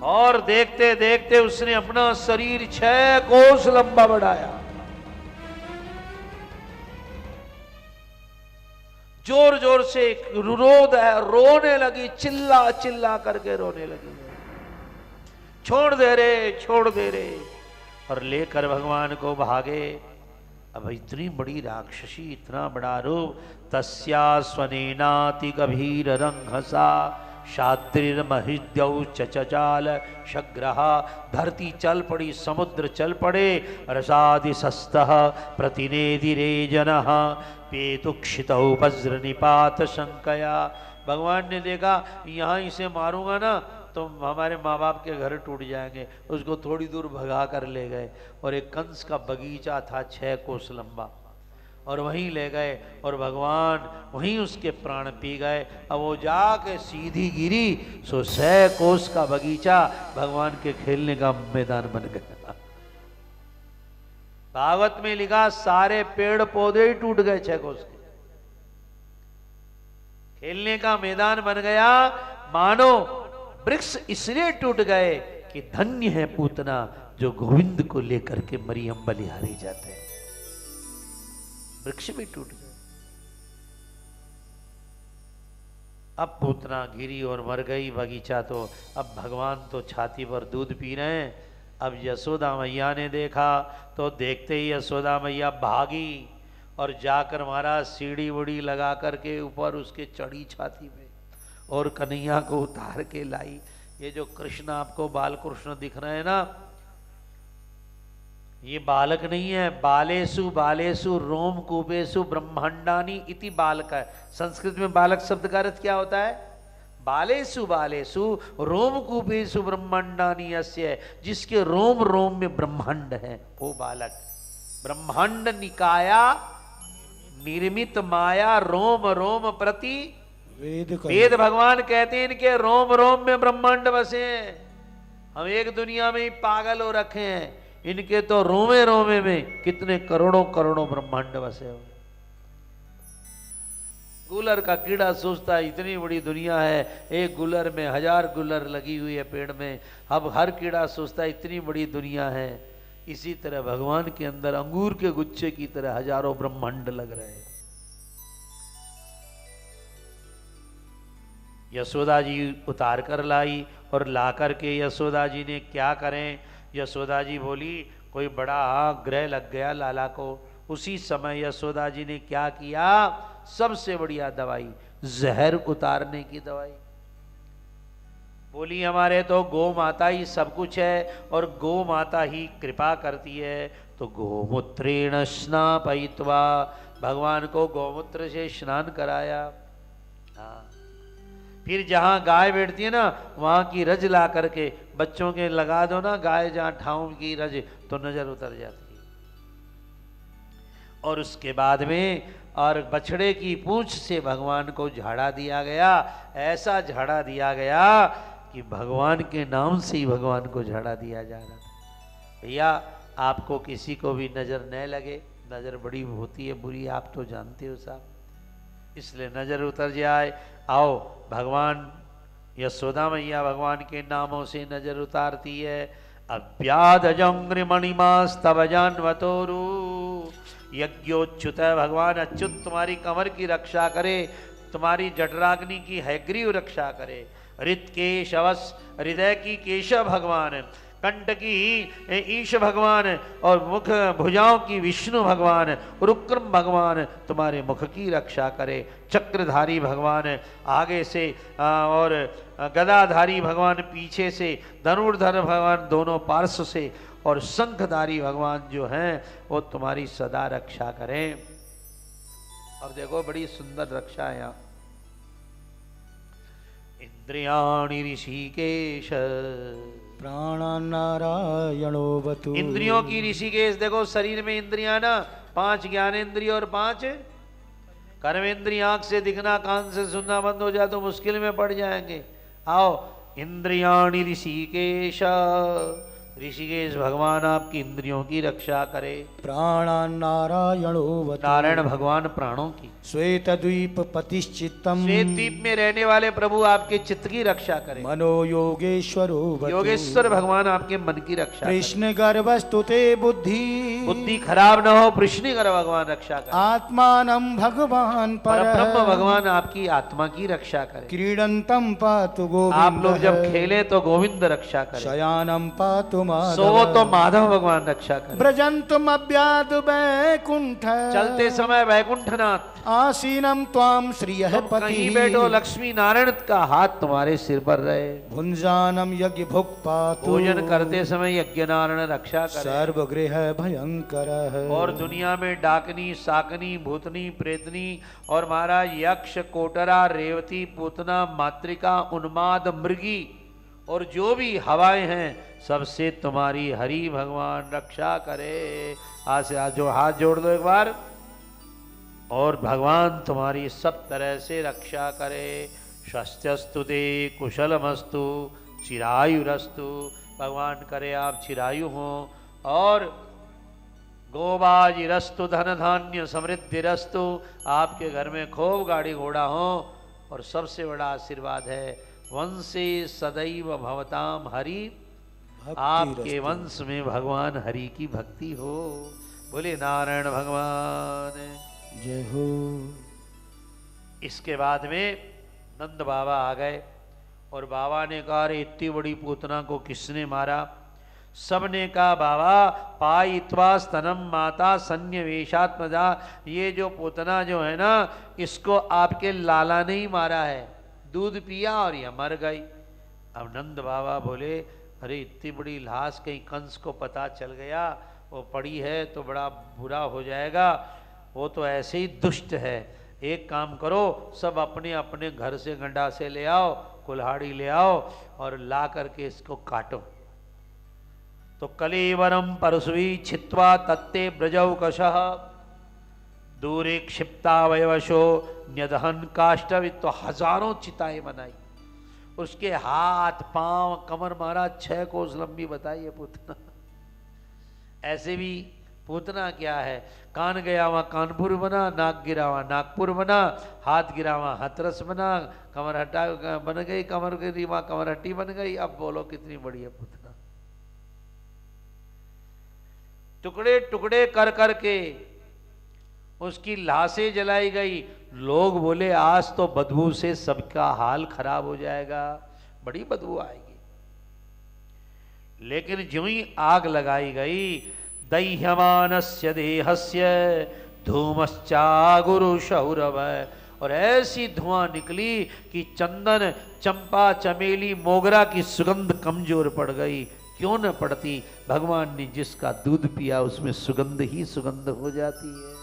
और देखते देखते उसने अपना शरीर 6 कोस लंबा बढ़ाया। जोर जोर से रुरोध है, रोने लगी, चिल्ला चिल्ला करके रोने लगी, छोड़ दे रे। और लेकर भगवान को भागे। अब इतनी बड़ी राक्षसी, इतना बड़ा रूप, तस्या स्वनेनाति गभीर रंघसा शाद्रिर्महिद्यौ चचाल शग्रहा। धरती चल पड़ी, समुद्र चल पड़े, रसादि सस्तः प्रतिनेदिरे जनः पेतुक्षितौ वज्र निपात शंकया। भगवान ने देखा यहाँ इसे मारूंगा ना तो हमारे माँ बाप के घर टूट जाएंगे, उसको थोड़ी दूर भगा कर ले गए, और एक कंस का बगीचा था 6 कोस लंबा, और वहीं ले गए, और भगवान वहीं उसके प्राण पी गए। अब वो जाके सीधी गिरी, सो 6 कोस का बगीचा भगवान के खेलने का मैदान बन गया। भागवत में लिखा सारे पेड़ पौधे ही टूट गए 6 कोस के, खेलने का मैदान बन गया। मानो वृक्ष इसलिए टूट गए कि धन्य है पूतना जो गोविंद को लेकर के मरियम बलिहारी जाते हैं। वृक्ष भी टूट गए। अब पूतना गिरी और मर गई, बगीचा तो, अब भगवान तो छाती पर दूध पी रहे हैं। अब यशोदा मैया ने देखा तो देखते ही यशोदा मैया भागी और जाकर महाराज सीढ़ी उड़ी लगा करके ऊपर उसके चढ़ी छाती में और कन्हैया को उतार के लाई। ये जो कृष्ण आपको बाल कृष्ण दिख रहे हैं ना, ये बालक नहीं है। बालेसु बालेसु रोम कूपेसु ब्रह्मांडानी इति बालक है। संस्कृत में बालक शब्द का अर्थ क्या होता है? बालेसु बालेसु रोम कूपेसु ब्रह्मांडानी अस्य, जिसके रोम रोम में ब्रह्मांड है वो बालक। ब्रह्मांड निकाया निर्मित माया रोम रोम प्रति वेद भगवान कहते हैं इनके रोम रोम में ब्रह्मांड बसे हैं। हम एक दुनिया में ही पागल हो रखे हैं, इनके तो रोमे रोमे में कितने करोड़ों करोड़ों ब्रह्मांड बसे हुए। गुलर का कीड़ा सोचता है इतनी बड़ी दुनिया है, एक गुलर में 1000 गुलर लगी हुई है पेड़ में। अब हर कीड़ा सोचता है इतनी बड़ी दुनिया है। इसी तरह भगवान के अंदर अंगूर के गुच्छे की तरह हजारों ब्रह्मांड लग रहे हैं। यशोदा जी उतार कर लाई और ला कर के यशोदा जी ने क्या करें? यशोदा जी बोली कोई बड़ा ग्रह लग गया लाला को। उसी समय यशोदा जी ने क्या किया? सबसे बढ़िया दवाई, जहर उतारने की दवाई। बोली हमारे तो गौ माता ही सब कुछ है और गौ माता ही कृपा करती है, तो गोमूत्रेण स्नापयित्वा, भगवान को गौमूत्र से स्नान कराया। हाँ, फिर जहाँ गाय बैठती है ना वहाँ की रज ला करके बच्चों के लगा दो ना, गाय जहाँ ठाऊं की रज, तो नजर उतर जाती है। और उसके बाद में और बछड़े की पूंछ से भगवान को झाड़ा दिया गया, ऐसा झाड़ा दिया गया कि भगवान के नाम से ही भगवान को झाड़ा दिया जा रहा था। भैया आपको किसी को भी नजर न लगे, नजर बड़ी होती है बुरी, आप तो जानते हो साहब, इसलिए नजर उतर जाए। आओ भगवान यशोदा मैया भगवान के नामों से नजर उतारती है। अव्याधजंग्र मणिमास्तव जानवतोरु, यज्ञोच्युत भगवान अच्युत तुम्हारी कमर की रक्षा करे, तुम्हारी जठराग्नि की हैग्रीव रक्षा करे। हृतकेशवस हृदय की केशव भगवान, कंठ की ईश भगवान और मुख भुजाओं की विष्णु भगवान, रुक्रम भगवान तुम्हारे मुख की रक्षा करे। चक्रधारी भगवान आगे से और गदाधारी भगवान पीछे से, धनुर्धर भगवान दोनों पार्श्व से, और शंखधारी भगवान जो हैं वो तुम्हारी सदा रक्षा करें। अब देखो बड़ी सुंदर रक्षा है यहाँ। इंद्रियाणि ऋषिकेश प्राणान्नारायणोऽवतु। इंद्रियों की ऋषिकेश, देखो शरीर में इंद्रियां ना 5 ज्ञानेंद्रिय और 5 कर्मेंद्रिय। आंख से दिखना कान से सुनना बंद हो जाए तो मुश्किल में पड़ जाएंगे। आओ इंद्रियाणि ऋषिकेश, ऋषिकेश भगवान आपकी इंद्रियों की रक्षा करे। प्राणान्नारायणोऽवतु, नारायण भगवान प्राणों की। श्वेतद्वीप पतिश्चित्तम, श्वेत द्वीप में रहने वाले प्रभु आपके चित्त की रक्षा करें। मनो योगेश्वरोऽवतु, योगेश्वर भगवान आपके मन की रक्षा करें। कृष्ण गर्भस्तुते बुद्धि, बुद्धि खराब न हो, कृष्ण गर्भ भगवान रक्षा करें। आत्मानं भगवान परब्रह्म भगवान आपकी आत्मा की रक्षा करें। क्रीडन्तं पातु गोविंदः, आप लोग जब खेले तो गोविंद रक्षा करें। शयानं पातु माधवः, सो तो माधव भगवान रक्षा करें। व्रजन्तमव्याद वैकुंठ, चलते समय वैकुंठनाथ, आसीनं त्वां श्रियः तुम पतिः, कहीं बैठो लक्ष्मी नारायण का हाथ तुम्हारे सिर पर रहे। भुंजानं यज्ञ भुक् पातु, भोजन करते समय यज्ञ नारायण रक्षा करें। सर्वगृह भयंकरः, और दुनिया में डाकनी साकनी भूतनी प्रेतनी और महाराज यक्ष कोटरा रेवती पूतना मातृका उन्माद मृगी और जो भी हवाएं हैं सबसे तुम्हारी हरि भगवान रक्षा करे। आज जो हाथ जोड़ दो एक बार, और भगवान तुम्हारी सब तरह से रक्षा करे। स्वस्थ्यस्तु ते कुशलमस्तु चिरायुरस्तु, भगवान करे आप चिरायु हो। और गोबाजिरस्तु धन धान्य समृद्धिरस्तु, आपके घर में खूब गाड़ी घोड़ा हो। और सबसे बड़ा आशीर्वाद है वंशे सदैव भवताम हरि, आपके वंश में भगवान हरि की भक्ति हो। बोले नारायण भगवान जय हो। इसके बाद में नंद बाबा आ गए और बाबा ने कहा अरे इतनी बड़ी पूतना को किसने मारा? सबने कहा बाबा पायित्वा स्तनम माता सन्निवेशात्मजा, ये जो पूतना जो है ना इसको आपके लाला ने ही मारा है, दूध पिया और यह मर गई। अब नंद बाबा बोले अरे इतनी बड़ी लाश कहीं कंस को पता चल गया, वो पड़ी है तो बड़ा बुरा हो जाएगा, वो तो ऐसे ही दुष्ट है। एक काम करो सब अपने अपने घर से गंडा से ले आओ, कुल्हाड़ी ले आओ और ला करके इसको काटो। तो कलेवरम परसुवी छित्वा तत्ते ब्रजौकशः दूरे क्षिप्ता वयवशो न्यदहन काष्टवित, तो हजारों चिताएं बनाई। उसके हाथ पांव कमर मारा 6 कोस लंबी बताई है पूतना। ऐसे भी पूतना क्या है, कान गया वहां कानपुर बना, नाक गिरा वहां नागपुर बना, हाथ गिरा वहां हाथरस बना, कमर हटा बन गई, कमर गिरी वहां कमर हट्टी बन गई। अब बोलो कितनी बड़ी है पूतना। टुकड़े टुकड़े कर करके उसकी लाशें जलाई गई। लोग बोले आज तो बदबू से सबका हाल खराब हो जाएगा, बड़ी बदबू आएगी। लेकिन ज्यों ही आग लगाई गई, दह्यमानस्य देहस्य धूमश्चागुरु शौरव, और ऐसी धुआं निकली कि चंदन चंपा चमेली मोगरा की सुगंध कमजोर पड़ गई। क्यों न पड़ती, भगवान ने जिसका दूध पिया उसमें सुगंध ही सुगंध हो जाती है।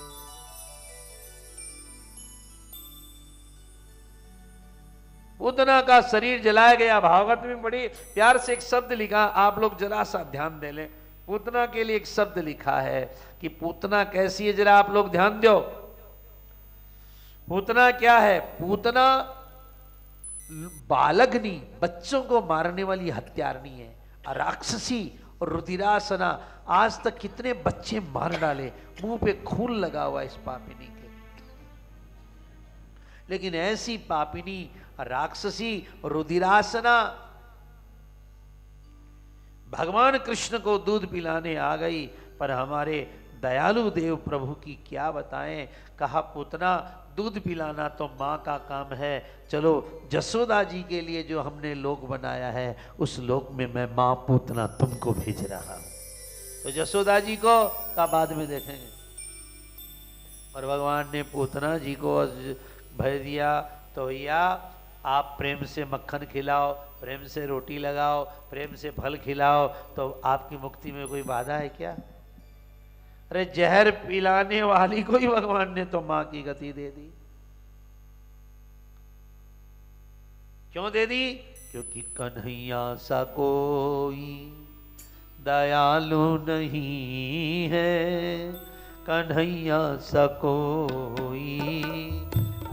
पूतना का शरीर जलाया गया। भागवत में बड़ी प्यार से एक शब्द लिखा, आप लोग जरा सा ध्यान दे लें। पूतना के लिए एक शब्द लिखा है कि पूतना कैसी है, जरा आप लोग ध्यान दो। पूतना क्या है? पूतना बालग्नि, बच्चों को मारने वाली हत्यारनी है, राक्षसी और रुधिरासना। आज तक कितने बच्चे मार डाले, मुंह पे खून लगा हुआ इस पापिनी के। लेकिन ऐसी पापिनी, राक्षसी, रुधिरासना भगवान कृष्ण को दूध पिलाने आ गई। पर हमारे दयालु देव प्रभु की क्या बताएं। कहा पूतना दूध पिलाना तो माँ का काम है, चलो जसोदा जी के लिए जो हमने लोक बनाया है उस लोक में मैं माँ पूतना तुमको भेज रहा हूं। तो जसोदा जी को का बाद में देखेंगे। और भगवान ने पूतना जी को भय दिया, तो भैया आप प्रेम से मक्खन खिलाओ, प्रेम से रोटी लगाओ, प्रेम से फल खिलाओ, तो आपकी मुक्ति में कोई बाधा है क्या? अरे जहर पिलाने वाली को ही भगवान ने तो मां की गति दे दी। क्यों दे दी? क्योंकि कन्हैया सा कोई दयालु नहीं है, कन्हैया सा कोई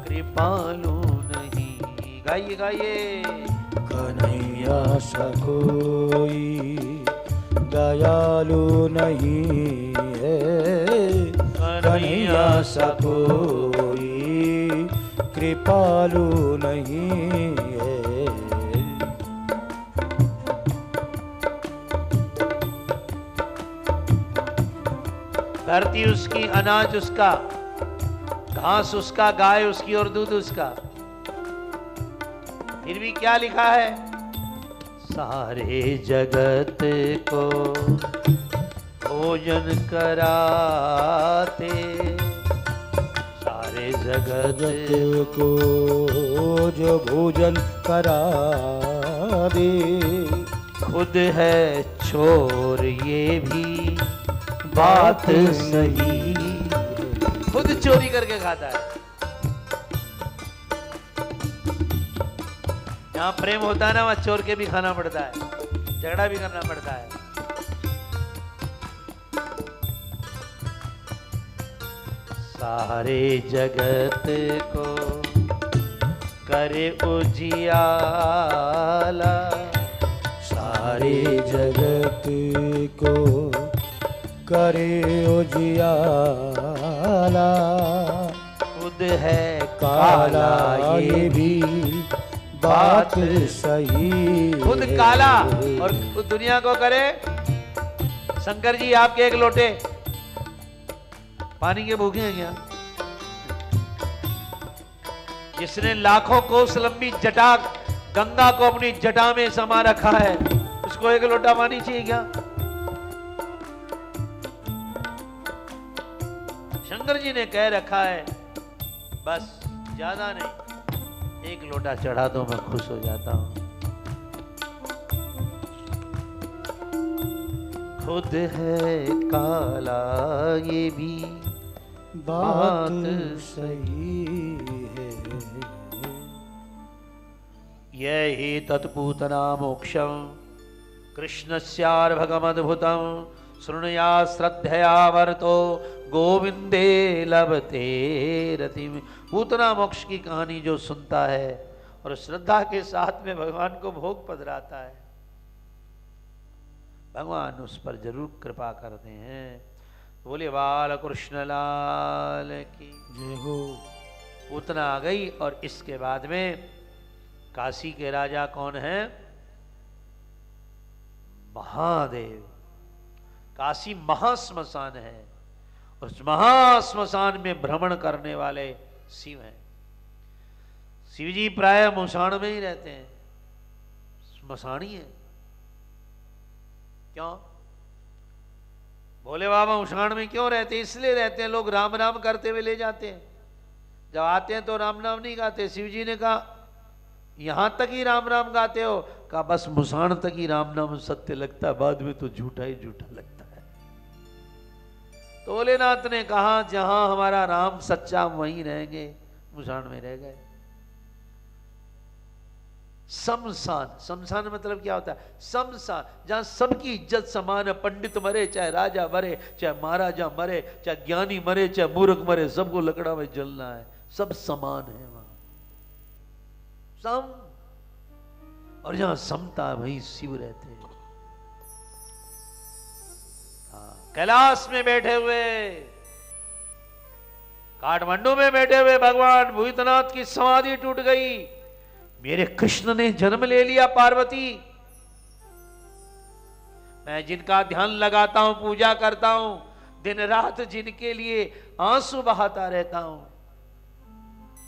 कृपालु नहीं। गाइए गाइए। कन्हैया सा कोई दयालु नहीं है, कन्हैया सा कोई कृपालु नहीं है। धरती उसकी, अनाज उसका, घास उसका, गाय उसकी और दूध उसका। फिर भी क्या लिखा है? सारे जगत को भोजन कराते, सारे जगत को जो भोजन करा दे, खुद है चोर ये भी बात सही। खुद चोरी करके खाता है। जहां प्रेम होता है ना, वहां चोर के भी खाना पड़ता है, झगड़ा भी करना पड़ता है। सारे जगत को करे उजियाला, सारे जगत को करे उजियाला, खुद है काला ये भी बात सही। खुद काला और दुनिया को करे। शंकर जी आपके एक लोटे पानी के भूखे हैं क्या? जिसने लाखों कोस लंबी जटा गंगा को अपनी जटा में समा रखा है, उसको एक लोटा पानी चाहिए क्या? शंकर जी ने कह रखा है बस ज्यादा नहीं, एक लोटा चढ़ा दो मैं खुश हो जाता हूं। खुद है काला ये भी बात सही है। यही तत्पूतना मोक्षम कृष्णस्यार्भगमद्भुतम शृणुया श्रद्धया वर्तो गोविंदे लभते रतिम। पूतना मोक्ष की कहानी जो सुनता है और श्रद्धा के साथ में भगवान को भोग पधराता है, भगवान उस पर जरूर कृपा करते हैं। बोले बाल कृष्ण लाल की जय हो। पूतना आ गई और इसके बाद में काशी के राजा कौन है? महादेव। काशी महाश्मशान है, उस महाश्मशान में भ्रमण करने वाले शिव हैं। शिव जी प्राय मुसाण में ही रहते हैं, श्मशानी है। क्यों? भोले बाबा मुसाण में क्यों रहते? इसलिए रहते हैं, लोग राम राम करते हुए ले जाते हैं। जब आते हैं तो राम नाम नहीं गाते। शिव जी ने कहा यहां तक ही राम राम गाते हो? कहा बस मुसाण तक ही राम नाम सत्य लगता है, बाद में तो झूठा ही झूठा लगता है। तो भोलेनाथ ने कहा जहां हमारा राम सच्चा वहीं रहेंगे, मुसाण में रह गए। शमशान, शमशान मतलब क्या होता है? शमशान, जहां सबकी इज्जत समान है। पंडित मरे, चाहे राजा मरे, चाहे महाराजा मरे, चाहे ज्ञानी मरे, चाहे मूर्ख मरे, सबको लकड़ा में जलना है, सब समान है वहां, सम। और जहां समता है वहीं शिव रहते हैं। कैलाश में बैठे हुए, काठमांडू में बैठे हुए भगवान भूतनाथ की समाधि टूट गई। मेरे कृष्ण ने जन्म ले लिया पार्वती। मैं जिनका ध्यान लगाता हूं, पूजा करता हूं, दिन रात जिनके लिए आंसू बहाता रहता हूं,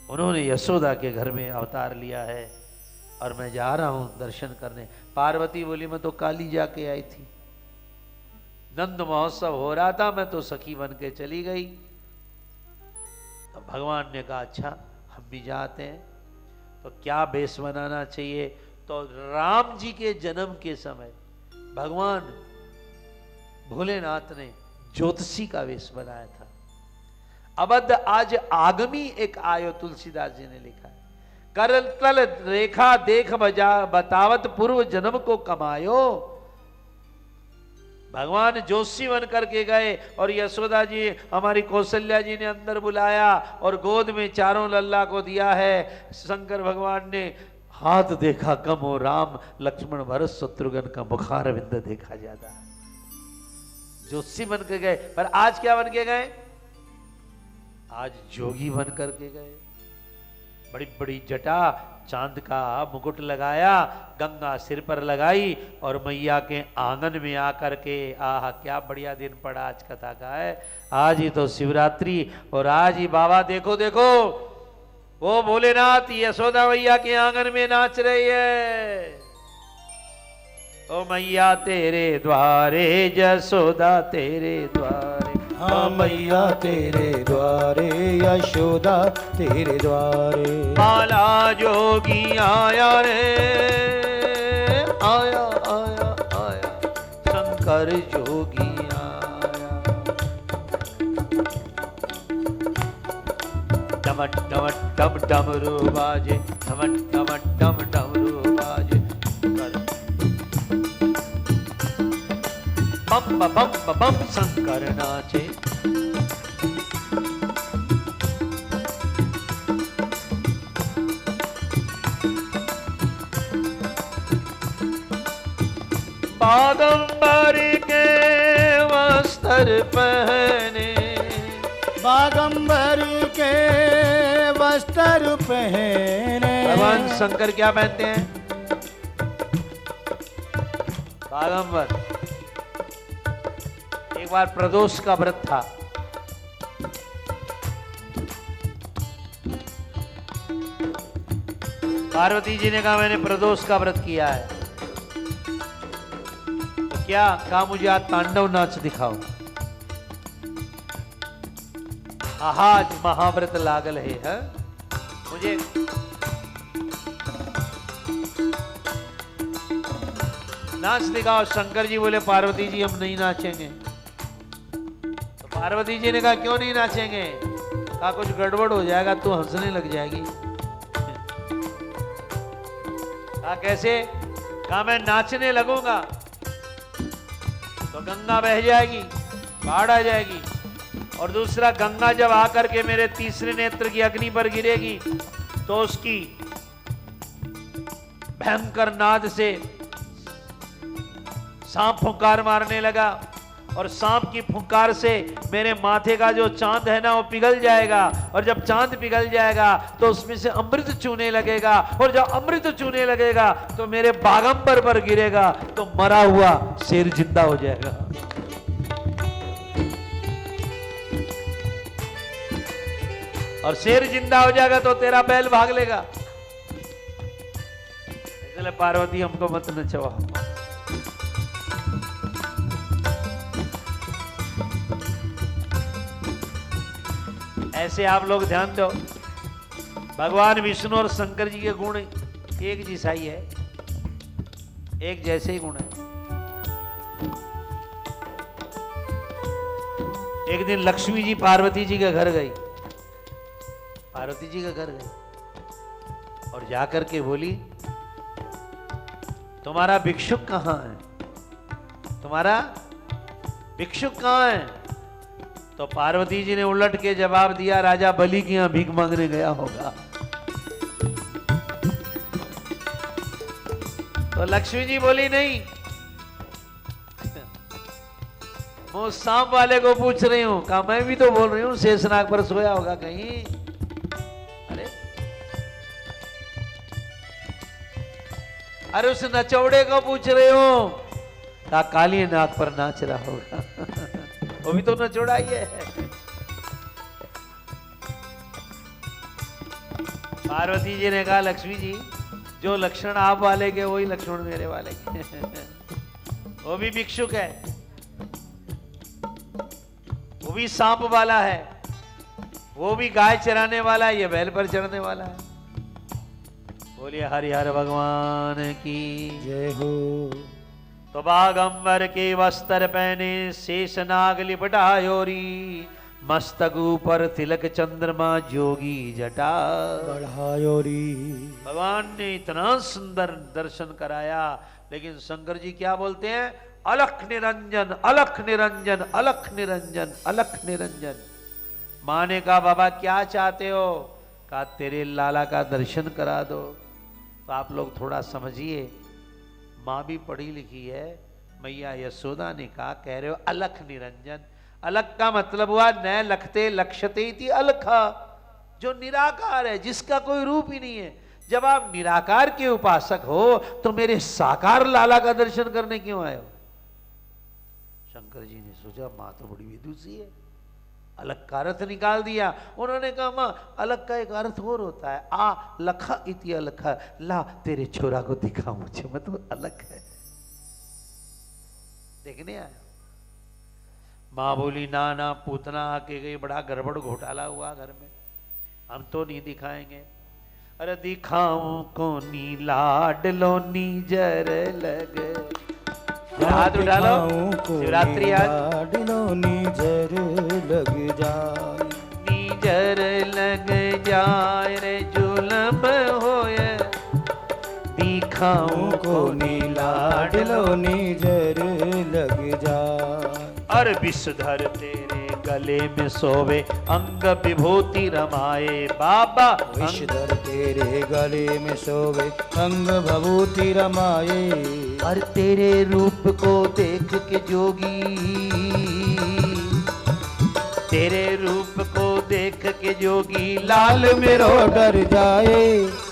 उन्होंने यशोदा के घर में अवतार लिया है और मैं जा रहा हूं दर्शन करने। पार्वती बोली मैं तो काली जाके आई थी, नंद महोत्सव हो रहा था, मैं तो सखी बन के चली गई। तो भगवान ने कहा अच्छा हम भी जाते हैं। तो क्या वेश बनाना चाहिए? तो राम जी के जन्म के समय भगवान भोलेनाथ ने ज्योतिषी का वेश बनाया था। अबद्ध आज आगमी एक आयो, तुलसीदास जी ने लिखा है, कर तल रेखा देख बजा बतावत पूर्व जन्म को कमायो। भगवान जोशी बन करके गए और यशोदा जी, हमारी कौशल्या जी ने अंदर बुलाया और गोद में चारों लल्ला को दिया है। शंकर भगवान ने हाथ देखा कम हो, राम लक्ष्मण भरत शत्रुघ्न का मुखार बिंद देखा ज्यादा। जोशी बन के गए, पर आज क्या बन के गए? आज जोगी बन करके गए। बड़ी बड़ी जटा, चांद का मुकुट लगाया, गंगा सिर पर लगाई और मैया के आंगन में आकर के, आह क्या बढ़िया दिन पड़ा आज कथा का है। आज ही तो शिवरात्रि और आज ही बाबा देखो देखो वो भोलेनाथ यशोदा मैया के आंगन में नाच रही है। ओ मैया तेरे द्वारे, यशोदा तेरे द्वारे, हाँ मैया तेरे द्वारे, यशोदा तेरे द्वारे। बाला जोगी आया रे, आया आया आया, शंकर जोगी आया। डम डम डम डमरू बाजे, डम डम डम डमरू बाजे, बम बम बम शंकर नाचे। बागंबर के वस्त्र पहने, बागंबर के वस्त्र पहने। भगवान शंकर क्या पहनते हैं? बागंबर। एक बार प्रदोष का व्रत था, पार्वती जी ने कहा मैंने प्रदोष का व्रत किया है, तो क्या कहा मुझे आज तांडव नाच दिखाओ। आज महाव्रत लागल है? मुझे नाच दिखाओ। शंकर जी बोले पार्वती जी हम नहीं नाचेंगे। तो पार्वती जी ने कहा क्यों नहीं नाचेंगे? कहा कुछ गड़बड़ हो जाएगा, तू हंसने लग जाएगी। कहा कैसे? कहा मैं नाचने लगूंगा तो गंगा बह जाएगी, बाढ़ आ जाएगी, और दूसरा गंगा जब आकर के मेरे तीसरे नेत्र की अग्नि पर गिरेगी तो उसकी भयंकर नाद से सांप फुंकार मारने लगा, और सांप की फुंकार से मेरे माथे का जो चांद है ना वो पिघल जाएगा, और जब चांद पिघल जाएगा तो उसमें से अमृत चूने लगेगा, और जब अमृत चूने लगेगा तो मेरे बागंबर पर गिरेगा तो मरा हुआ शेर जिंदा हो जाएगा। और शेर जिंदा हो जाएगा तो तेरा बैल भाग लेगा। इसलिए पार्वती हमको मत नचवाओ। ऐसे आप लोग ध्यान दो, भगवान विष्णु और शंकर जी के गुण एक जैसा ही है, एक जैसे ही गुण है। एक दिन लक्ष्मी जी पार्वती जी के घर गई, पार्वती जी के घर गई और जाकर के बोली तुम्हारा भिक्षुक कहां है? तुम्हारा भिक्षुक कहां है? तो पार्वती जी ने उलट के जवाब दिया, राजा बलि के यहां भीख मांगने गया होगा। तो लक्ष्मी जी बोली नहीं, मैं सांप वाले को पूछ रही हूं। कहा मैं भी तो बोल रही हूं शेषनाग पर सोया होगा कहीं। अरे उस नचौड़े को पूछ रहे हो? कहा काली नाग पर नाच रहा होगा। वो भी तो नचौड़ा ही है। पार्वती जी ने कहा लक्ष्मी जी, जो लक्षण आप वाले के वही लक्षण मेरे वाले के। वो भी भिक्षुक है, वो भी सांप वाला है, वो भी गाय चराने वाला है, ये बैल पर चढ़ने वाला है। बोलिए हरिहर भगवान की जय हो। तो बागंबर के वस्त्र पहने शेषनाग लिपटायोरी, मस्तक ऊपर तिलक चंद्रमा जोगी जटा बढ़ायोरी। भगवान ने इतना सुंदर दर्शन कराया, लेकिन शंकर जी क्या बोलते हैं? अलख निरंजन, अलख निरंजन, अलख निरंजन, अलख निरंजन। मां ने कहा बाबा क्या चाहते हो? कहा तेरे लाला का दर्शन करा दो। तो आप लोग थोड़ा समझिए, मां भी पढ़ी लिखी है। मैया यशोदा ने कहा, कह रहे हो अलख निरंजन। अलख का मतलब हुआ न लखते लक्षते इति अलखा, जो निराकार है, जिसका कोई रूप ही नहीं है। जब आप निराकार के उपासक हो तो मेरे साकार लाला का दर्शन करने क्यों आए हो? शंकर जी ने सोचा मां तो बड़ी विदुषी है, अलग का अर्थ निकाल दिया। उन्होंने कहा मां अलग का एक अर्थ और होता है, आ लखा इति अलखा, ला तेरे छोरा को दिखा मुझे, मतलब अलग है, देखने आया। मां बोली ना ना, पूतना आके गई, बड़ा गड़बड़ घोटाला हुआ घर में, हम तो नहीं दिखाएंगे। अरे दिखाऊं को नी लाडलो नीजर लगे, हाथ उठा लो, शिवरात्रि आज। लाडलो नीजर लग जाए, नीजर लग जाए रे जुलम होए, दिखाऊं को नी लाडलो नीजर लग जाए। और विषधर तेरे गले में सोवे, अंग विभूति रमाए बाबा। विषधर तेरे गले में सोवे, अंग विभूति रमाए। और तेरे रूप को देख के जोगी, तेरे रूप को देख के जोगी लाल मेरो डर जाए।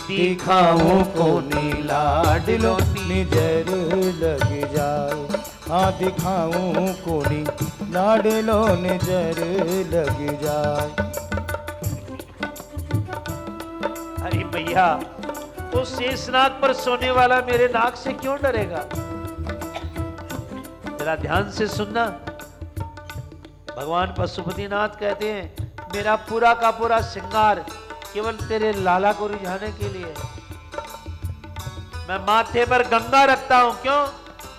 दिखाऊं को नी लाडलो निजर लग जाए, हाँ दिखाऊं को नी लाडलो निजर लग जाए। अरे भैया, उस शेषनाग पर सोने वाला मेरे नाक से क्यों डरेगा? जरा ध्यान से सुनना। भगवान पशुपतिनाथ कहते हैं मेरा पूरा का पूरा श्रृंगार केवल तेरे लाला को रिझाने के लिए। मैं माथे पर गंगा रखता हूं, क्यों?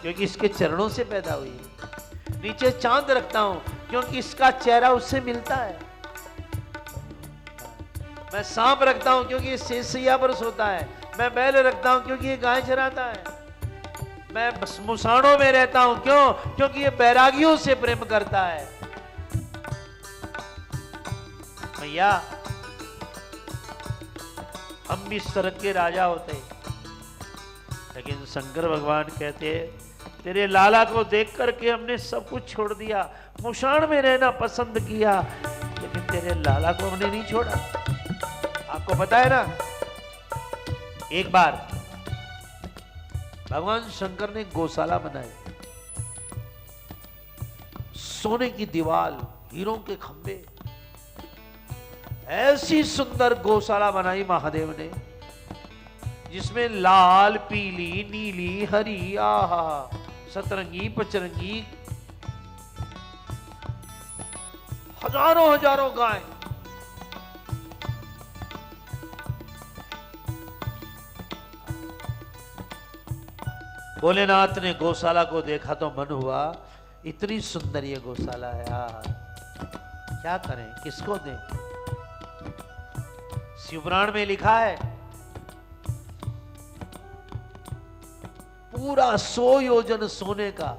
क्योंकि इसके चरणों से पैदा हुई है। नीचे चांद रखता हूं क्योंकि इसका चेहरा उससे मिलता है। मैं सांप रखता हूं क्योंकि ये शेषैया पर सोता है। मैं बैल रखता हूं क्योंकि ये गाय चराता है। मैं मुसाणों में रहता हूं, क्यों? क्योंकि ये बैरागियों से प्रेम करता है। भैया, हम भी स्वर्ग के राजा होते, लेकिन शंकर भगवान कहते तेरे लाला को देख करके हमने सब कुछ छोड़ दिया, मुसाण में रहना पसंद किया, लेकिन तेरे लाला को हमने नहीं छोड़ा। आपको पता है ना, एक बार भगवान शंकर ने गौशाला बनाई, सोने की दीवार, हीरों के खंभे, ऐसी सुंदर गौशाला बनाई महादेव ने, जिसमें लाल, पीली, नीली, हरी, आहा, सतरंगी, पचरंगी, हजारों हजारों गाय। भोलेनाथ ने गौशाला को देखा तो मन हुआ इतनी सुंदर ये गौशाला है, क्या करें, किसको दें? शिवपुराण में लिखा है पूरा 100 योजन सोने का,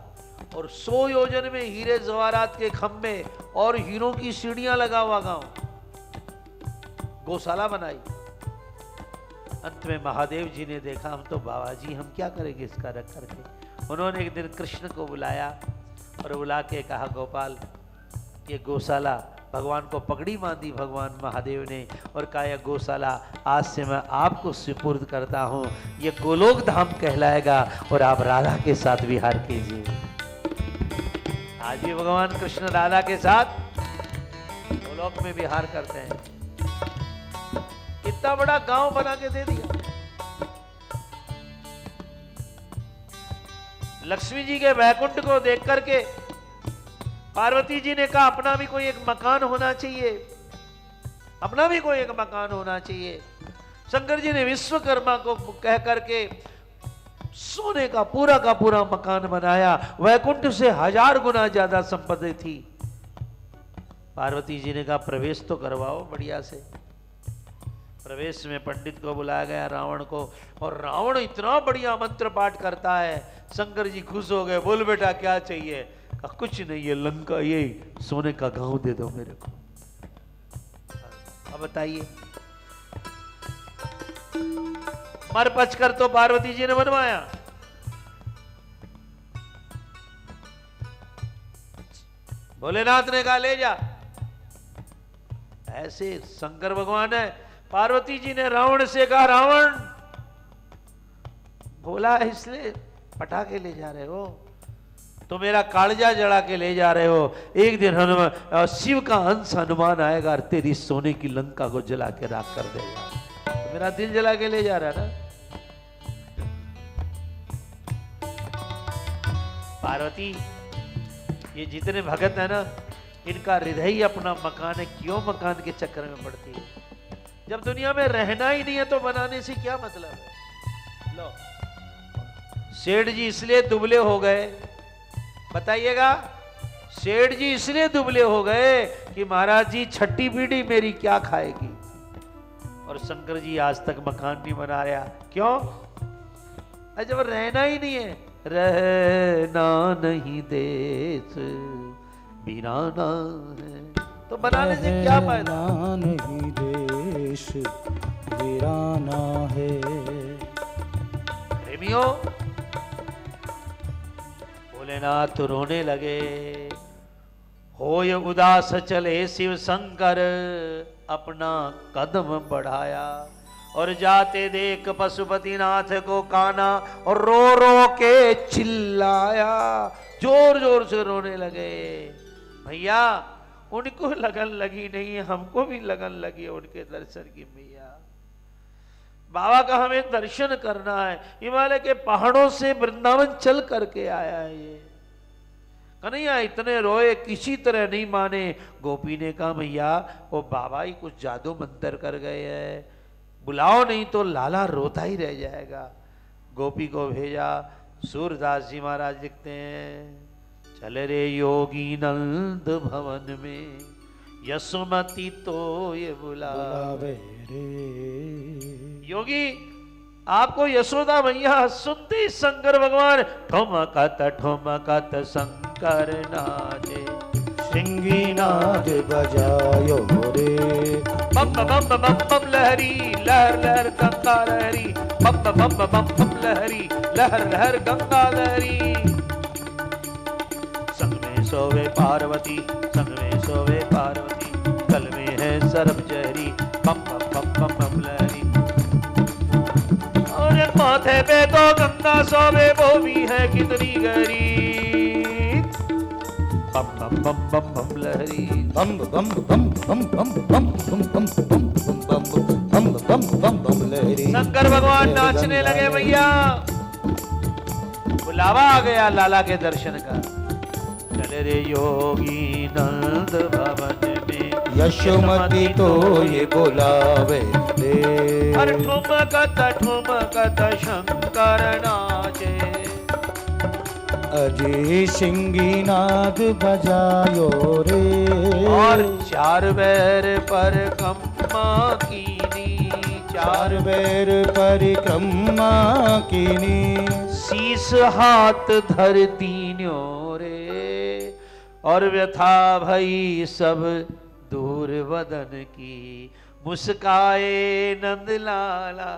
और 100 योजन में हीरे जवाहरात के खंभे और हीरों की सीढ़ियां लगा हुआ गांव, गौशाला बनाई। अंत में महादेव जी ने देखा हम तो बाबा जी हम क्या करेंगे इसका रख करके। उन्होंने एक दिन कृष्ण को बुलाया और बुला के कहा गोपाल ये गौशाला, भगवान को पगड़ी बांधी भगवान महादेव ने और कहा यह गौशाला आज से मैं आपको सुपुर्द करता हूं, ये गोलोक धाम कहलाएगा और आप राधा के साथ विहार कीजिए। आज भी भगवान कृष्ण राधा के साथ गोलोक में विहार करते हैं। इतना बड़ा गांव बना के दे दिया। लक्ष्मी जी के वैकुंठ को देख करके पार्वती जी ने कहा अपना भी कोई एक मकान होना चाहिए, अपना भी कोई एक मकान होना चाहिए। शंकर जी ने विश्वकर्मा को कह करके सोने का पूरा मकान बनाया। वैकुंठ से 1000 गुना ज्यादा संपत्ति थी। पार्वती जी ने कहा प्रवेश तो करवाओ बढ़िया से। प्रवेश में पंडित को बुलाया गया, रावण को, और रावण इतना बढ़िया मंत्र पाठ करता है। शंकर जी खुश हो गए, बोल बेटा क्या चाहिए? कहा कुछ नहीं, ये लंका, ये सोने का गांव दे दो मेरे को। अब बताइए, मर पच कर तो पार्वती जी ने बनवाया। भोलेनाथ ने कहा ले जा। ऐसे शंकर भगवान है। पार्वती जी ने रावण से कहा रावण, बोला इसलिए पटाखे ले जा रहे हो, तो मेरा कालजा जड़ा के ले जा रहे हो। एक दिन हनुमान शिव का अंश हनुमान आएगा और तेरी सोने की लंका को जला के राख कर देगा। तो मेरा दिल जला के ले जा रहा है ना। पार्वती, ये जितने भगत है ना, इनका हृदय ही अपना मकान है, क्यों मकान के चक्कर में पड़ती है? जब दुनिया में रहना ही नहीं है तो बनाने से क्या मतलब है? लो, सेठ जी इसलिए दुबले हो गए, बताइएगा, सेठ जी इसलिए दुबले हो गए कि महाराज जी छठी पीढ़ी मेरी क्या खाएगी। और शंकर जी आज तक मकान नहीं बना रहा, क्यों? जब रहना ही नहीं है, रहना नहीं देश वीराना है, तो बनाने से क्या फायदा? नहीं देश वीराना है। प्रेमियों, भोलेनाथ रोने लगे। होय उदास चले शिव शंकर, अपना कदम बढ़ाया और जाते देख पशुपतिनाथ को काना और रो रो के चिल्लाया, जोर जोर से रोने लगे। भैया उनको लगन लगी नहीं, हमको भी लगन लगी है उनके दर्शन की। भैया बाबा का हमें दर्शन करना है। हिमालय के पहाड़ों से वृंदावन चल करके आया है ये। कन्हैया इतने रोए, किसी तरह नहीं माने। गोपी ने कहा भैया वो बाबा ही कुछ जादू मंत्र कर गए हैं, बुलाओ नहीं तो लाला रोता ही रह जाएगा। गोपी को भेजा। सूरदास जी महाराज लिखते हैं, चल रे योगी नंद भवन में, यशोमती तो ये बुलावे रे। योगी आपको यशोदा मैया सुनते ही शंकर भगवान ठुमकत शंकर नाचे, सिंगी नाद बजायो रे। बम बम बम बम लहरी लहर लहर गंगा लहरी, बम बम बम बम लहरी लहर लहर गंगा लहरी। संग में सोवे पार्वती, संग में सोवे पार्वती, गल में है सरब जहरी, बम बम बम बम बम लहरी। और माथे पे तो गंगा सोवे, वो भी है कितनी गहरी, बम बम बम बम बम लहरी। बम बम बम बम बम बम बम बम बम बम बम बम बम लहरी। शंकर भगवान नाचने लगे। भैया बुलावा आ गया लाला के दर्शन का। चले रे योगी नंद भवन में, यशोमती तो ये बुलावे रे। हर ठुमकत शंकर नाचे, अजय सिंगी नाद बजायो रे। और चार बैर परिक्रमा कीनी, चार बैर परिक्रमा कीनी। शीस हाथ धरती न्योरे, और व्यथा भई सब दूर वदन की, मुस्काए नंद लाला।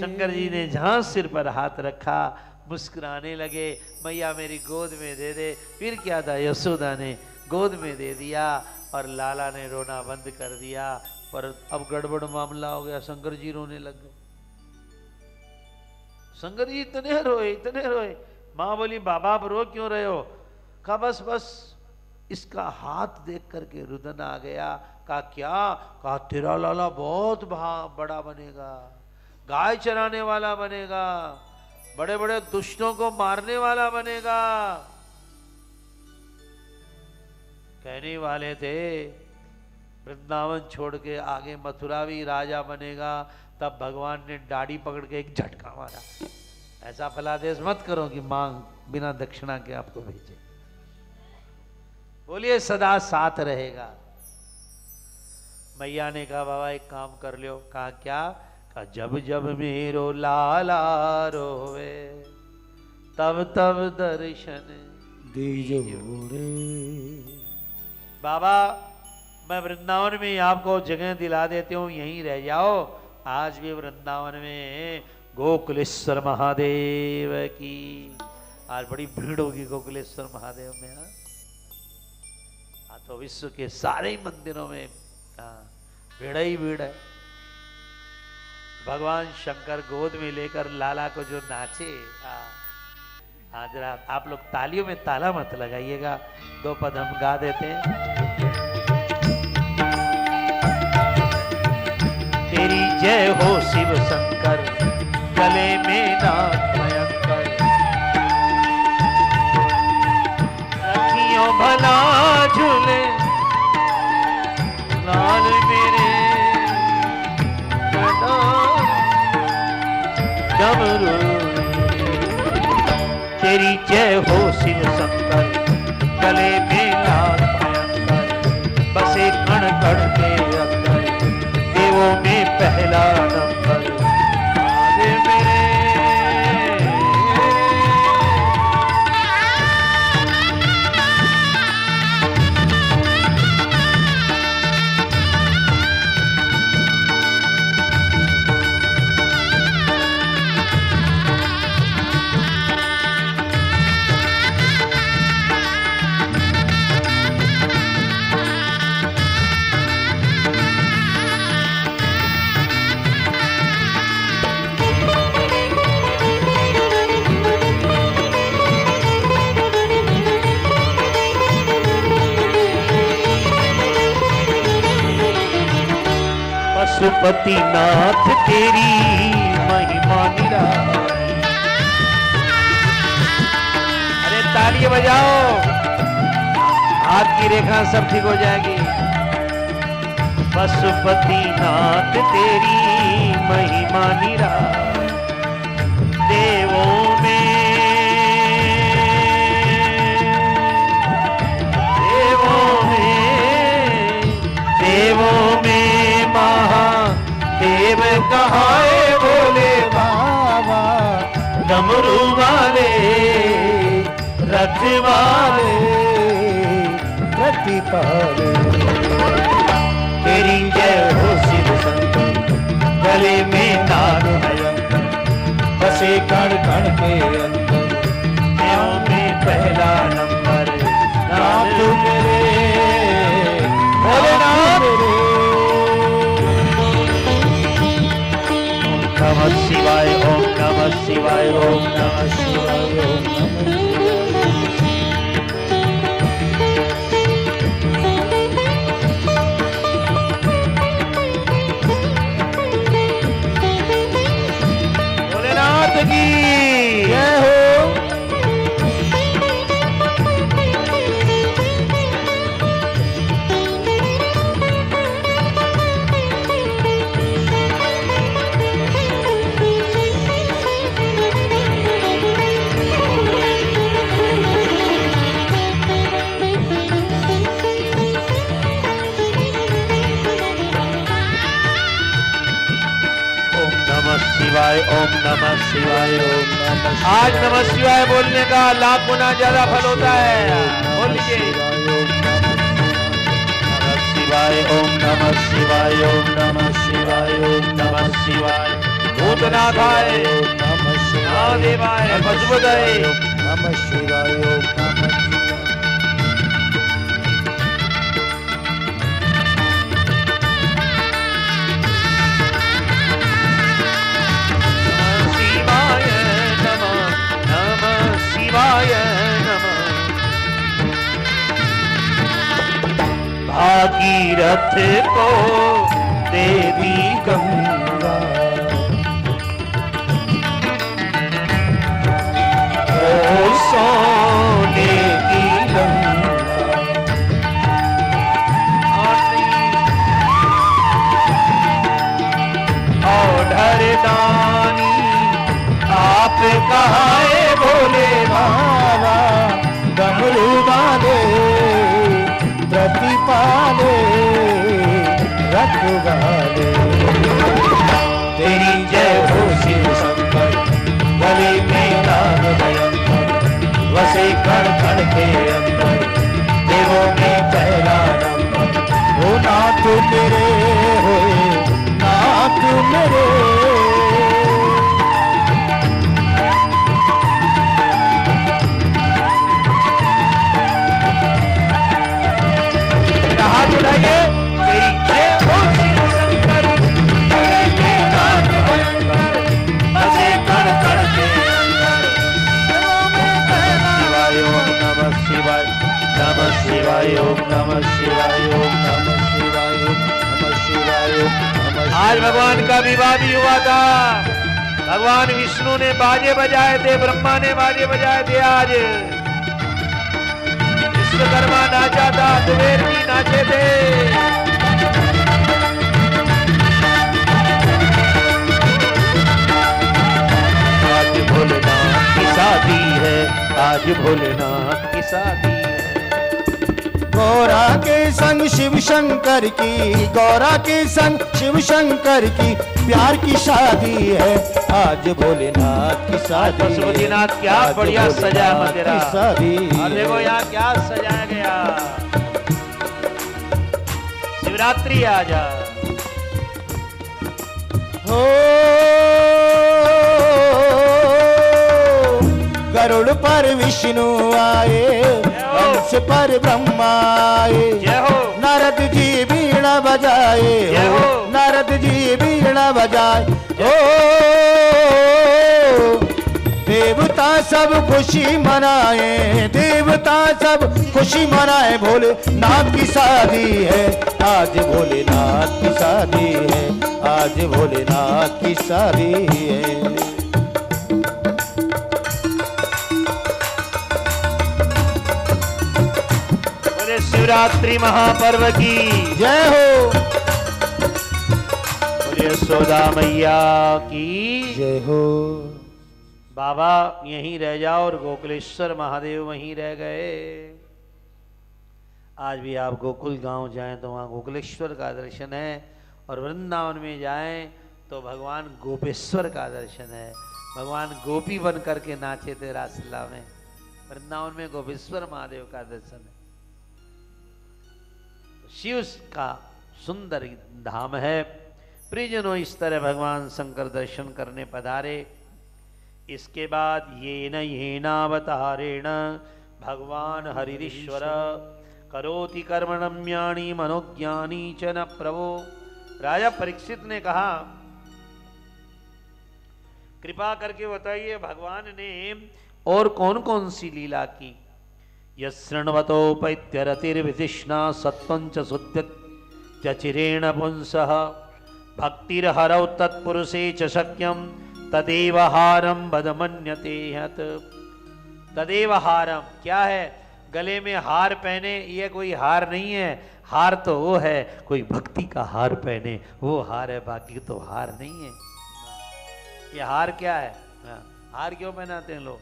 शंकर जी ने जहां सिर पर हाथ रखा मुस्कुराने लगे, मैया मेरी गोद में दे दे। फिर क्या था, यशोदा ने गोद में दे दिया और लाला ने रोना बंद कर दिया। पर अब गड़बड़ मामला हो गया, शंकर जी रोने लग गए। शंकर जी इतने रोए। माँ बोली बाबा आप रो क्यों रहे हो? कहा बस इसका हाथ देख करके रुदन आ गया। कहा क्या? कहा तेरा लाला बहुत बड़ा बनेगा, गाय चराने वाला बनेगा, बड़े बड़े दुष्टों को मारने वाला बनेगा। कहने वाले थे वृंदावन छोड़ के आगे मथुरा भी राजा बनेगा, तब भगवान ने दाढ़ी पकड़ के एक झटका मारा। ऐसा फलादेश मत करो कि मांग बिना दक्षिणा के आपको भेजे। बोलिए सदा साथ रहेगा। मैया ने कहा बाबा एक काम कर लो। कहा क्या? कहा जब जब मेरो लाला रोवे, तब तब दर्शन दीजो रे। बाबा मैं वृंदावन में आपको जगह दिला देती हूँ, यहीं रह जाओ। आज भी वृंदावन में गोकुलेश्वर महादेव की आज बड़ी भीड़ होगी गोकुलेश्वर महादेव में। तो विश्व के सारे ही मंदिरों में भीड़ ही भीड़ है। भगवान शंकर गोद में लेकर लाला को जो नाचे, जरा आप लोग तालियों में ताला मत लगाइएगा, दो पद हम गा देते हैं। तेरी जय हो शिव शंकर, गले में नाथ भयंकर, रखियो भला झूले लाल मेरे डमरू। तेरी जय हो शिव शंकर, गले में नाथ भयंकर, बसे कण कण के अंदर, देवों में पहला नंबर। मेरे पशुपति नाथ तेरी महिमा निराली। अरे ताली बजाओ, हाथ की रेखा सब ठीक हो जाएगी। पशुपति नाथ तेरी महिमा निराली, देवों में महादेव कहाए बोले बाबा, डमरू वाले रखवाले प्रतिपाले। तेरी जय हो शिव शंकर, गले में नाद भयंकर, बसे कण कण के अंदर, देवों में पहला नंबर। नाथ मेरे भोलेनाथ मेरे। नमः शिवाय, ओम नमः शिवाय, ओम नमः शिवाय, ओम नमः भोलेनाथ की जय हो। ओम नमः शिवाय। ओम नमः शिवाय। आज नमः शिवाय बोलने का लाख गुना ज्यादा फल होता है। बोल लीजिए नमः शिवाय, ओम नमः शिवाय, ओम नमः शिवाय, ओम नमः शिवाय। भूतनाथाय नमः शिवाय। महादेवाय मजबूताय नमः शिवाय। ओम नमः शिवाय। शिवाय नमः, नमः शिवाय नमः। भागीरथ को देवी गंगा, ओ सोने की लंका। औढ़र दानी आप कहाए भोले बाबा डमरू वाले प्रतिपाले रखवाले। तेरी जय हो शिव शंकर, गले में नाग भयंकर, वसे कण कण के अंदर, देवों में पहला नंबर। ओ नाथ मेरे होए नाथ मेरे। हाथ उठाइए, तेरी जय हो शिव शंकर, गले में नाग भयंकर, वसे कण कण के अंदर, देवों में पहला शिवाय। ओम नमः शिवाय, नमः शिवाय, ओम नमः शिवाय, ओम नमः शिवाय, नमः शिवाय। नमः आज भगवान का विवाह भी हुआ था। भगवान विष्णु ने बाजे बजाए थे, ब्रह्मा ने बाजे बजाए थे। आज विश्वकर्मा नाचा था, कुबेर जी नाचे थे। आज भोलेनाथ की शादी है, आज भोलेनाथ की शादी है। गौरा के संग शिव शंकर की, गौरा के संग शिव शंकर की प्यार की शादी है। आज भोलेनाथ की शादी। पशुपतिनाथ क्या आज बढ़िया सजाया भोलेनाथ मंदिर। की शादी। और देखो यहाँ क्या सजाया गया। शिवरात्रि आज। हो गरुड़ पर विष्णु आए, हंस पर ब्रह्मा आए। जय हो। नारद जी बीड़ा बजाए जय हो, हो। नारद जी बीड़ा बजाए हो। देवता सब खुशी मनाए, देवता सब खुशी मनाए। भोलेनाथ की शादी है, आज भोलेनाथ की शादी है, आज भोलेनाथ की शादी है। बोले शिवरात्रि महापर्व की जय हो। बोले यशोदा मैया की जय हो। बाबा यहीं रह जाओ और गोकुलेश्वर महादेव वहीं रह गए। आज भी आप गोकुल गांव जाएं तो वहाँ गोकुलेश्वर का दर्शन है, और वृंदावन में जाएं तो भगवान गोपेश्वर का दर्शन है। भगवान गोपी बन करके नाचे थे रासलीला में। वृंदावन में गोपेश्वर महादेव का दर्शन है। शिव का सुंदर धाम है। प्रियजनों, इस तरह भगवान शंकर दर्शन करने पधारे। इसके बाद ये नावतारेण भगवान हरिरीश्वर करोति कर्मण्यम्यानि मनोज्ञानी च न प्रभो। राजा परीक्षित ने कहा, कृपा करके बताइए भगवान ने और कौन कौन सी लीला की। यशृण्वतोपैत्यरतिर्विधिष्णा सत्वंच शुद्ध चिरेण पुंसः भक्तिर्हरौ तत्पुरुषे च शक्यम तदेव हारम बदमन्यते हत। तदेव हारम क्या है? गले में हार पहने, ये कोई हार नहीं है। हार तो वो है कोई भक्ति का हार पहने, वो हार है, बाकी तो हार नहीं है। ये हार क्या है? हार क्यों पहनाते हैं लोग?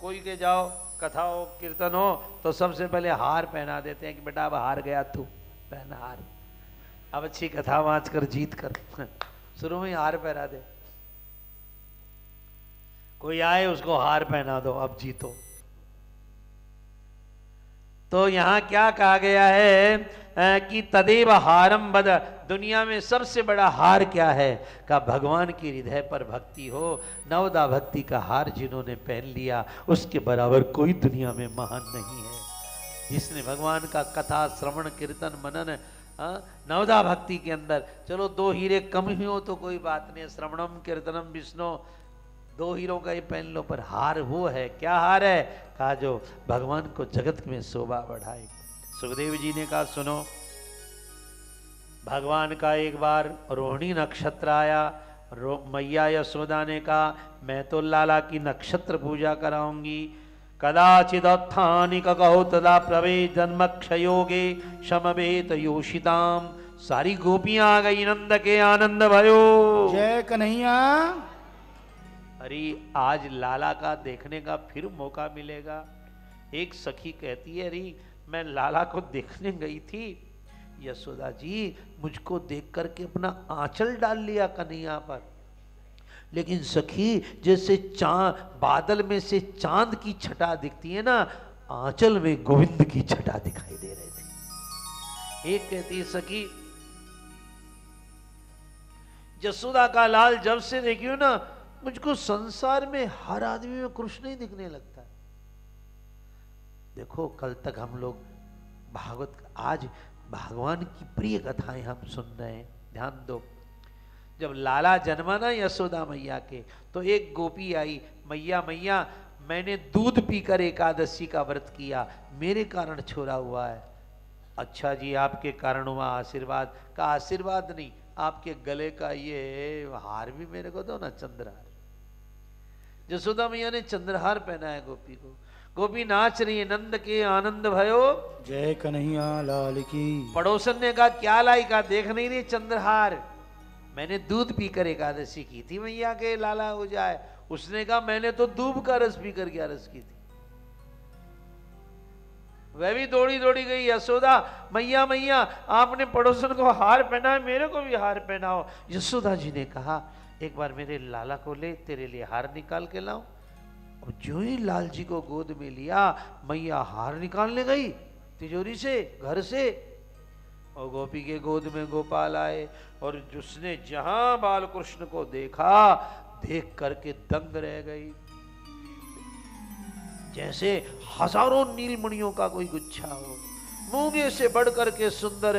कोई के जाओ कथा हो कीर्तन हो तो सबसे पहले हार पहना देते हैं कि बेटा अब हार गया तू, पहना हार। अब अच्छी कथा वाँच कर जीत कर शुरू में हार पहना दे। कोई आए उसको हार पहना दो, अब जीतो। तो यहां क्या कहा गया है कि तदेव हारम बद, दुनिया में सबसे बड़ा हार क्या है? का भगवान की हृदय पर भक्ति हो। नवदा भक्ति का हार जिन्होंने पहन लिया उसके बराबर कोई दुनिया में महान नहीं है। जिसने भगवान का कथा श्रवण कीर्तन मनन नवदा भक्ति के अंदर, चलो 2 हीरे कम ही हो तो कोई बात नहीं, श्रवणम कीर्तनम विष्णु 2 हीरों का ही पहन लो, पर हार वो है। क्या हार है? कहा जो भगवान को जगत में शोभा बढ़ाए। सुखदेव जी ने कहा सुनो, भगवान का एक बार रोहिणी नक्षत्र आया, मैया यशोदा ने कहा मैं तो लाला की नक्षत्र पूजा कराऊंगी। कदाचित उत्थानिक कहो तदा प्रवे जन्म क्षयोगे समवेत योषिताम। सारी गोपियां आ गई, नंद के आनंद भयो। जय कन्हैया। अरे आज लाला का देखने का फिर मौका मिलेगा। एक सखी कहती है अरे मैं लाला को देखने गई थी, यशोदा जी मुझको देख करके अपना आंचल डाल लिया कन्हैया पर, लेकिन सखी जैसे बादल में से चांद की छटा दिखती है ना, आंचल में गोविंद की छटा दिखाई दे रही थी। एक कहती है सखी यशोदा का लाल जब से देखी ना, मुझको संसार में हर आदमी में कृष्ण ही दिखने लगता है। देखो कल तक हम लोग भागवत, आज भगवान की प्रिय कथाएं हम सुन रहे हैं। ध्यान दो, जब लाला जन्मा ना यशोदा मैया के, तो एक गोपी आई, मैया मैया मैंने दूध पीकर एकादशी का व्रत किया, मेरे कारण छोड़ा हुआ है। अच्छा जी आपके कारण हुआ आशीर्वाद? का आशीर्वाद नहीं, आपके गले का ये हार भी मेरे को दो ना, चंद्रहार। यशोदा मैया ने चंद्रहार पहना है गोपी को। गोपी नाच रही है, नंद के आनंद भयो। जय कन्हैया लाल की। पड़ोसन ने कहा क्या लाई? का देख नहीं रही चंद्रहार? मैंने दूध पीकर एकादशी की थी मैया के लाला हो जाए। उसने कहा मैंने तो दूब का रस पीकर 11 की थी। वह भी दौड़ी दौड़ी गई, यशोदा मैया मैया आपने पड़ोसन को हार पहना है, मेरे को भी हार पहनाओ। यशोदा जी ने कहा एक बार मेरे लाला को ले, तेरे लिए हार निकाल के लाऊं। और जो ही लाल जी को गोद में लिया, मैया हार निकालने गई तिजोरी से, घर से, और गोपी के गोद में गोपाल आए। और जिसने जहां बाल कृष्ण को देखा, देख करके दंग रह गई, जैसे हजारों नीलमणियों का कोई गुच्छा हो। मूंगे से बढ़ करके सुंदर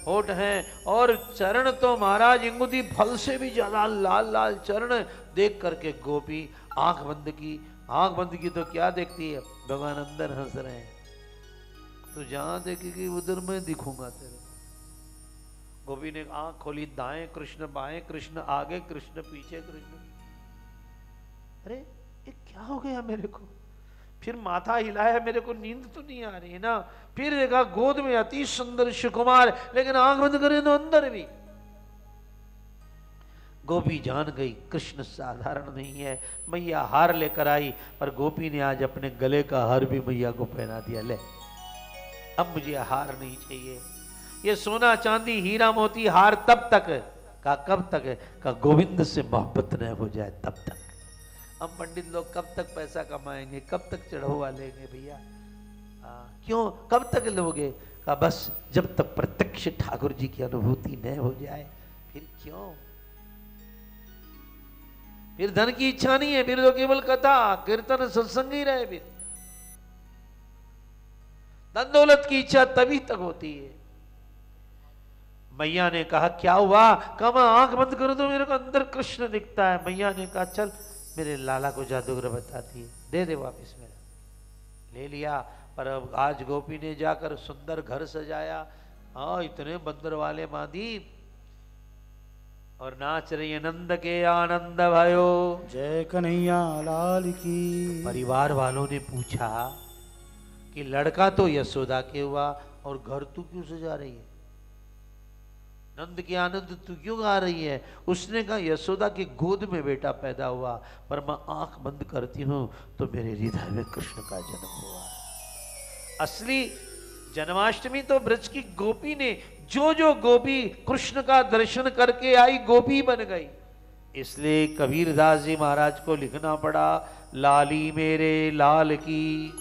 होठ हैं, और चरण तो महाराज इंगुदी फल से भी ज्यादा लाल लाल चरण। देख करके गोपी आंख बंद की। आंख बंद की तो क्या देखती है? भगवान अंदर हंस रहे हैं, तो जहां देखेगी उधर मैं दिखूंगा तेरे। गोपी ने आंख खोली, दाएं कृष्ण, बाएं कृष्ण, आगे कृष्ण, पीछे कृष्ण। अरे ये क्या हो गया मेरे को? फिर माथा हिलाया, मेरे को नींद तो नहीं आ रही है ना। फिर देखा गोद में अति सुंदर सुकुमार, लेकिन आंख बंद करे तो अंदर भी। गोपी जान गई कृष्ण साधारण नहीं है। मैया हार लेकर आई, पर गोपी ने आज अपने गले का हार भी मैया को पहना दिया। ले अब मुझे हार नहीं चाहिए, ये सोना चांदी हीरा मोती हार तब तक। का कब तक? का गोविंद से मोहब्बत न हो जाए तब तक। हम पंडित लोग कब तक पैसा कमाएंगे, कब तक चढ़वा लेंगे भैया? क्यों कब तक लोगे? का बस जब तक प्रत्यक्ष ठाकुर जी की अनुभूति न हो जाए। फिर क्यों? फिर धन की इच्छा नहीं है, फिर तो केवल कथा कीर्तन सत्संग ही रहे। फिर धन दौलत की इच्छा तभी तक होती है। मैया ने कहा क्या हुआ? कहा मैं आंख बंद करूं तो मेरे को अंदर कृष्ण दिखता है। मैया ने कहा चल मेरे लाला को जादूगर बताती है, दे दे वापिस मेरा। ले लिया, पर अब आज गोपी ने जाकर सुंदर घर सजाया। हाँ इतने बंदर वाले मादी, और नाच रही है, नंद के आनंद भयो। जय कन्हैया लाल की। परिवार वालों ने पूछा कि लड़का तो यशोदा के हुआ, और घर तू क्यों सजा रही है? नंद के आनंद तू क्यों गा रही है? उसने कहा यशोदा के गोद में बेटा पैदा हुआ, पर मैं आंख बंद करती हूं तो मेरे हृदय में कृष्ण का जन्म हुआ। असली जन्माष्टमी तो ब्रज की गोपी ने, जो जो गोपी कृष्ण का दर्शन करके आई गोपी बन गई। इसलिए कबीरदास जी महाराज को लिखना पड़ा, लाली मेरे लाल की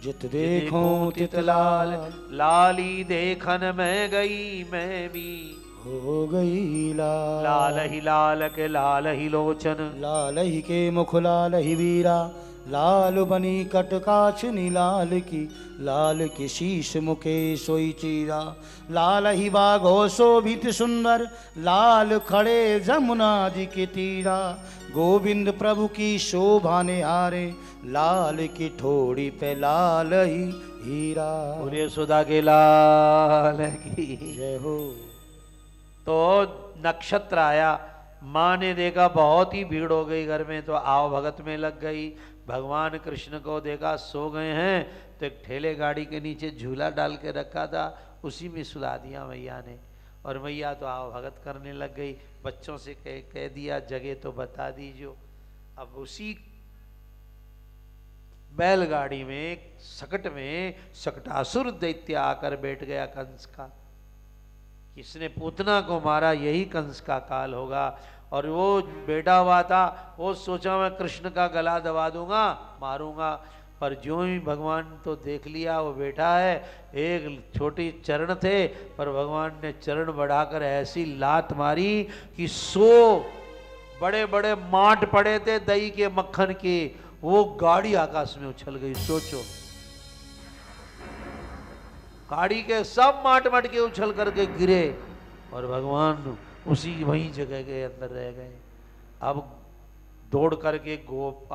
जित देखो तित लाल, लाली देखन में गई मैं भी, हो गई लाल। लाल ही लाल के लाल ही लोचन, लाल ही के मुख लाल ही वीरा, लाल बनी कटकाछनी लाल की, लाल की शीश मुखे सोई चीरा, लाल ही बाघो शोभित सुंदर, लाल खड़े जमुना जी के तीरा, गोविंद प्रभु की शोभा ने हारे, लाल की ठोड़ी पे लाल ही हीरा। पूरे सुधा के लाल की जय हो। तो नक्षत्र आया, माँ ने देखा बहुत ही भीड़ हो गई घर में, तो आओ भगत में लग गई। भगवान कृष्ण को देखा सो गए हैं, तो एक ठेले गाड़ी के नीचे झूला डाल के रखा था, उसी में सुला दिया मैया ने। और मैया तो आओ भगत करने लग गई। बच्चों से कह दिया जगह तो बता दीजिए। अब उसी बैलगाड़ी में सकट में सकटासुर दैत्य आकर बैठ गया कंस का। किसने पूतना को मारा, यही कंस का काल होगा। और वो बैठा हुआ था, वो सोचा मैं कृष्ण का गला दबा दूंगा, मारूंगा। पर जो ही भगवान तो देख लिया वो बैठा है, एक छोटी चरण थे, पर भगवान ने चरण बढ़ाकर ऐसी लात मारी कि 100 बड़े बड़े माट पड़े थे दही के मक्खन के, वो गाड़ी आकाश में उछल गई। सोचो, गाड़ी के सब माट मट के उछल करके गिरे, और भगवान उसी वहीं जगह के अंदर रह गए। अब दौड़ करके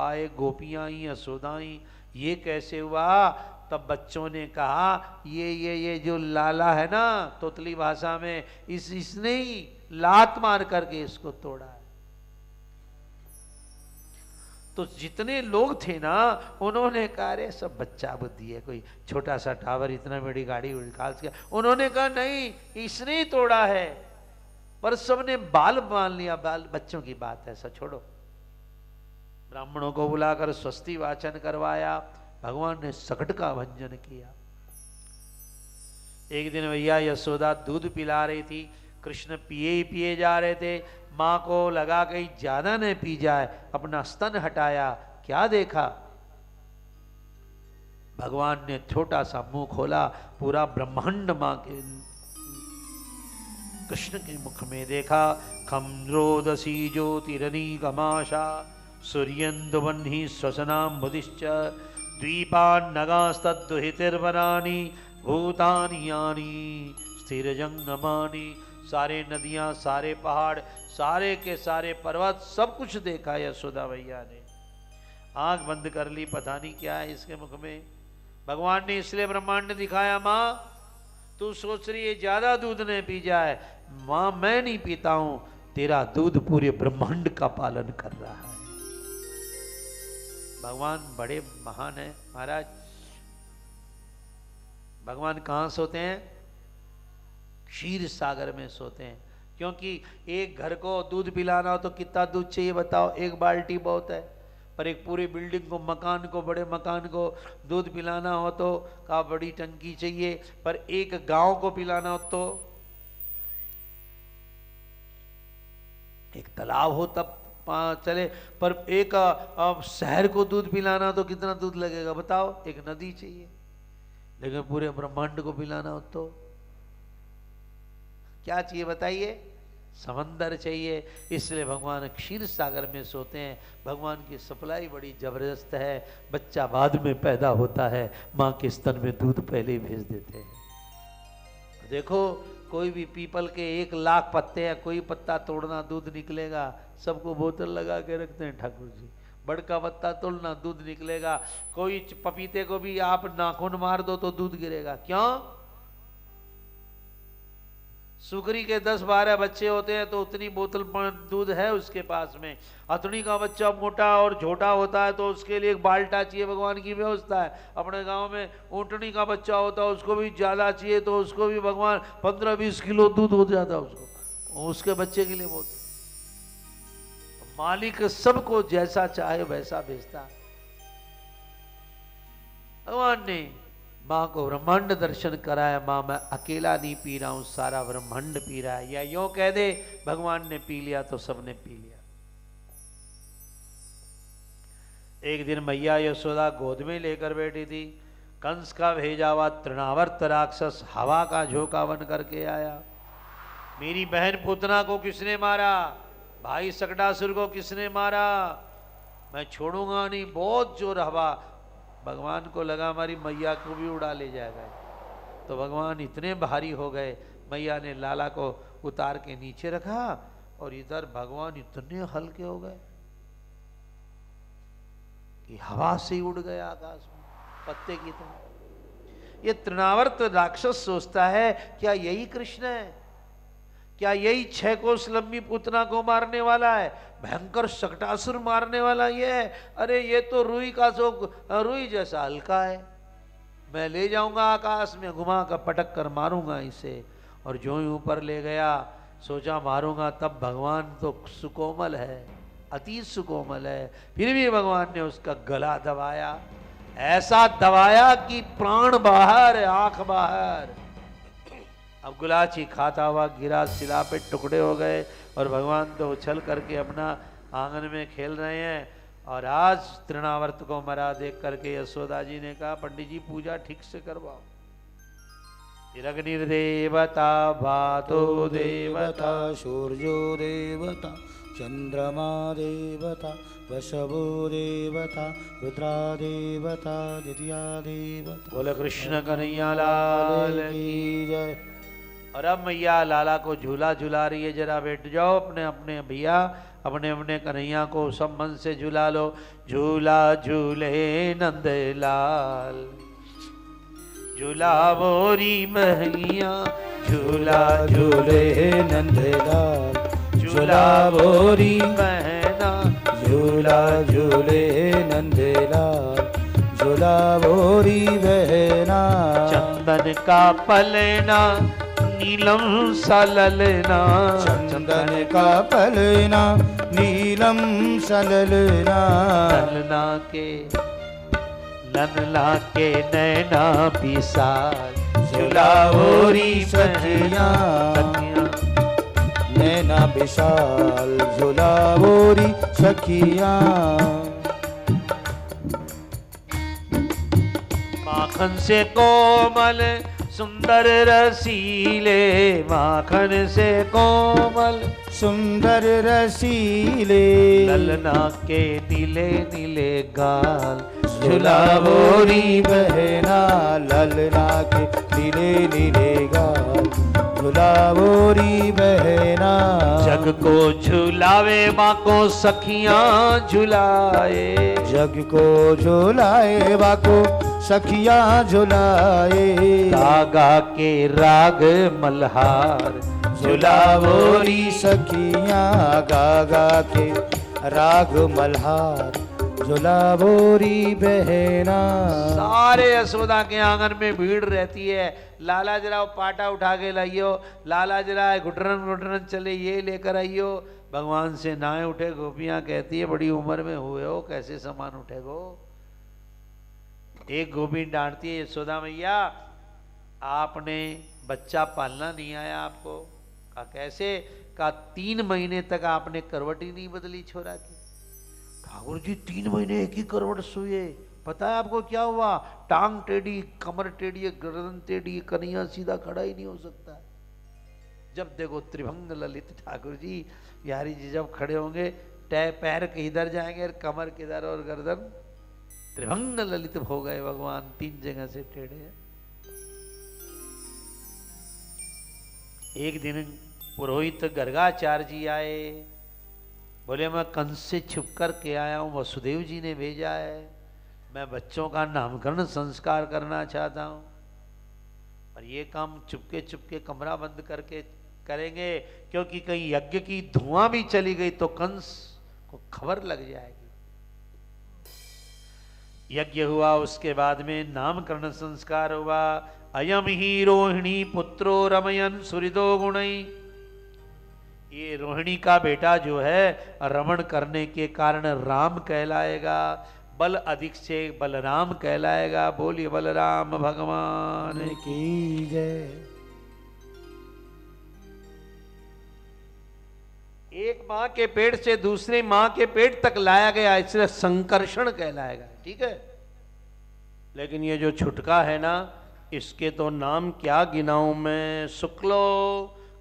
आए, गोपियां आई, यशोदा आई, ये कैसे हुआ? तब बच्चों ने कहा ये जो लाला है ना, तोतली भाषा में, इसने ही लात मार करके इसको तोड़ा है। तो जितने लोग थे ना, उन्होंने कहा अरे सब बच्चा बुद्धि है, कोई छोटा सा टावर इतना बड़ी गाड़ी निकाल के। उन्होंने कहा नहीं, इसने ही तोड़ा है। पर सबने बाल मान लिया, बाल बच्चों की बात है, सब छोड़ो। ब्राह्मणों को बुलाकर स्वस्ति वाचन करवाया, भगवान ने सकट का भंजन किया। एक दिन भैया यशोदा दूध पिला रही थी, कृष्ण पिए ही पिए जा रहे थे। माँ को लगा कहीं ज्यादा न पी जाए, अपना स्तन हटाया, क्या देखा? भगवान ने छोटा सा मुंह खोला, पूरा ब्रह्मांड माँ के कृष्ण के मुख में देखा। खम रोदसी ज्योतिरनी कमाशा, सूर्यन्दुवह्नि श्वसनाम बुधिश्च, द्वीपान्नगास्तद्दुहितिर्वनानि, भूतानि यानि स्थिरजंगमानि। सारे नदियां, सारे पहाड़, सारे के सारे पर्वत, सब कुछ देखा यशोदा भैया ने। आंख बंद कर ली, पता नहीं क्या है इसके मुख में। भगवान ने इसलिए ब्रह्मांड दिखाया, माँ तू सोच रही है ज्यादा दूध न पी जाए, माँ मैं नहीं पीता हूं, तेरा दूध पूरे ब्रह्मांड का पालन कर रहा है। भगवान बड़े महान है महाराज। भगवान कहां सोते हैं? क्षीर सागर में सोते हैं। क्योंकि एक घर को दूध पिलाना हो तो कितना दूध चाहिए बताओ? एक बाल्टी बहुत है। पर एक पूरी बिल्डिंग को, मकान को, बड़े मकान को दूध पिलाना हो तो का बड़ी टंकी चाहिए। पर एक गांव को पिलाना हो तो एक तालाब हो तब चले। पर एक शहर को दूध पिलाना हो तो कितना दूध लगेगा बताओ? एक नदी चाहिए। लेकिन पूरे ब्रह्मांड को पिलाना हो तो क्या चाहिए बताइए? समंदर चाहिए। इसलिए भगवान क्षीर सागर में सोते हैं। भगवान की सप्लाई बड़ी जबरदस्त है। बच्चा बाद में पैदा होता है, माँ के स्तन में दूध पहले ही भेज देते हैं। देखो कोई भी पीपल के 1 लाख पत्ते हैं, कोई पत्ता तोड़ना दूध निकलेगा। सबको बोतल लगा के रखते हैं ठाकुर जी। बड़का पत्ता तोड़ना दूध निकलेगा। कोई पपीते को भी आप नाखून मार दो तो दूध गिरेगा। क्यों? सुकरी के 10-12 बच्चे होते हैं तो उतनी बोतल दूध है उसके पास में। अतनी का बच्चा मोटा और छोटा होता है तो उसके लिए एक बाल्टा चाहिए। भगवान की व्यवस्था है। अपने गांव में ऊँटनी का बच्चा होता है, उसको भी ज़्यादा चाहिए तो उसको भी भगवान 15-20 किलो दूध हो जाता है उसको, उसके बच्चे के लिए बहुत। मालिक सबको जैसा चाहे वैसा भेजता। भगवान ने माँ को ब्रह्मांड दर्शन कराया। माँ मैं अकेला नहीं पी रहा हूं, सारा ब्रह्मांड पी रहा है। या यूं कह दे भगवान ने पी लिया तो सबने पी लिया। एक दिन मैया यशोदा गोद में लेकर बैठी थी। कंस का भेजा हुआ तृणावर्त राक्षस हवा का झोंका बन करके आया। मेरी बहन पूतना को किसने मारा? भाई सकटासुर को किसने मारा? मैं छोड़ूंगा नहीं। बहुत जोर हवा। भगवान को लगा हमारी मैया को भी उड़ा ले जाएगा। तो भगवान इतने भारी हो गए, मैया ने लाला को उतार के नीचे रखा और इधर भगवान इतने हल्के हो गए कि हवा से उड़ गए आकाश में पत्ते की तरह। ये तृणावर्त राक्षस सोचता है क्या यही कृष्ण है? क्या यही 6 कोस लंबी पूतना को मारने वाला है? भयंकर शकटासुर मारने वाला ये है? अरे ये तो रुई जैसा हल्का है। मैं ले जाऊंगा आकाश में, घुमा कर पटक कर मारूंगा इसे। और जो ही ऊपर ले गया, सोचा मारूंगा, तब भगवान तो सुकोमल है, अति सुकोमल है। फिर भी भगवान ने उसका गला दबाया, ऐसा दबाया कि प्राण बाहर, आंख बाहर। अब गुलाची खाता हुआ गिरा, शिला पे टुकड़े हो गए। और भगवान तो उछल करके अपना आंगन में खेल रहे हैं। और आज तृणावर्त को मरा देख करके यशोदा जी ने कहा, पंडित जी पूजा ठीक से करवाओ। अग्निर्देवता, भातो देवता, सूर्यो देवता, चंद्रमा देवता, वशवो देवता, रुद्रा देवता, द्वितीया देवता। बोले कृष्ण कन्हैया लाल की जय। और अब मैया लाला को झूला झुला रही है। जरा बैठ जाओ अपने अपने भैया, अपने अपने कन्हैया को सब मन से झूला लो। झूला झूले नंद लाल, झूला मोरी मैया, झूला झूले नंद लाल, झूला मोरी बहना, झूला झूले नंद लाल, झूला मोरी बहना। चंदन का पलना, नीलम सा ललना, चंदन का पलना, नीलम सा ललना। ललना के नैना विशाल, झुलाओरी सखियां, नैना विशाल, झुलाओरी सखियां। माखन से कोमल सुंदर रसीले, माखन से कोमल सुंदर रसीले। ललना के नीले नीले गाल, झुलाओरी बहना, ललना के नीले नीले गाल, झुलाओरी बहना। जग को झुलावे माँ को सखियां झुलाए, जग को झुलाए माँ को सखियां झुलाए। गागा के राग मल्हार, झुलाओरी सखियां, गागा के राग मल्हार, झुलाओरी बहना। सारे यशोदा के आंगन में भीड़ रहती है। लाला जरा वो पाटा उठा के लाइयो, लाला जरा घुटरन घुटरन चले ये लेकर आइयो। भगवान से नाए उठे। गोपियां कहती है बड़ी उम्र में हुए हो, कैसे सामान उठेगो। एक गोपी डांटती है, यशोदा मैया आपने बच्चा पालना नहीं आया आपको? कहा कैसे? कहा 3 महीने तक आपने करवट ही नहीं बदली छोरा की। ठाकुर जी 3 महीने एक ही करवट सोए, पता है आपको क्या हुआ? टांग टेढ़ी, कमर टेढ़ी, गर्दन टेढ़ी, कन्हैया सीधा खड़ा ही नहीं हो सकता। जब देखो त्रिभंग ललित ठाकुर जी, बिहारी जी जब खड़े होंगे पैर किधर जाएंगे, कमर किधर और गर्दन, त्रिभंग ललित हो गए भगवान, 3 जगह से टेढ़े हैं। एक दिन पुरोहित गर्गाचार्य जी आए, बोले मैं कंस से छुप कर के आया हूँ, वसुदेव जी ने भेजा है, मैं बच्चों का नामकरण संस्कार करना चाहता हूँ। और ये काम चुपके चुपके कमरा बंद करके करेंगे, क्योंकि कहीं यज्ञ की धुआं भी चली गई तो कंस को खबर लग जाएगी। यज्ञ हुआ, उसके बाद में नामकरण संस्कार हुआ। अयम ही रोहिणी पुत्रो रमयन सुहृदो गुणई, ये रोहिणी का बेटा जो है रमण करने के कारण राम कहलाएगा, बल अधिक से बलराम कहलाएगा। बोलिए बलराम भगवान की जय। एक मां के पेट से दूसरी मां के पेट तक लाया गया, इसलिए संकर्षण कहलाएगा, ठीक है। लेकिन ये जो छुटका है ना, इसके तो नाम क्या गिनाऊं मैं। शुक्लो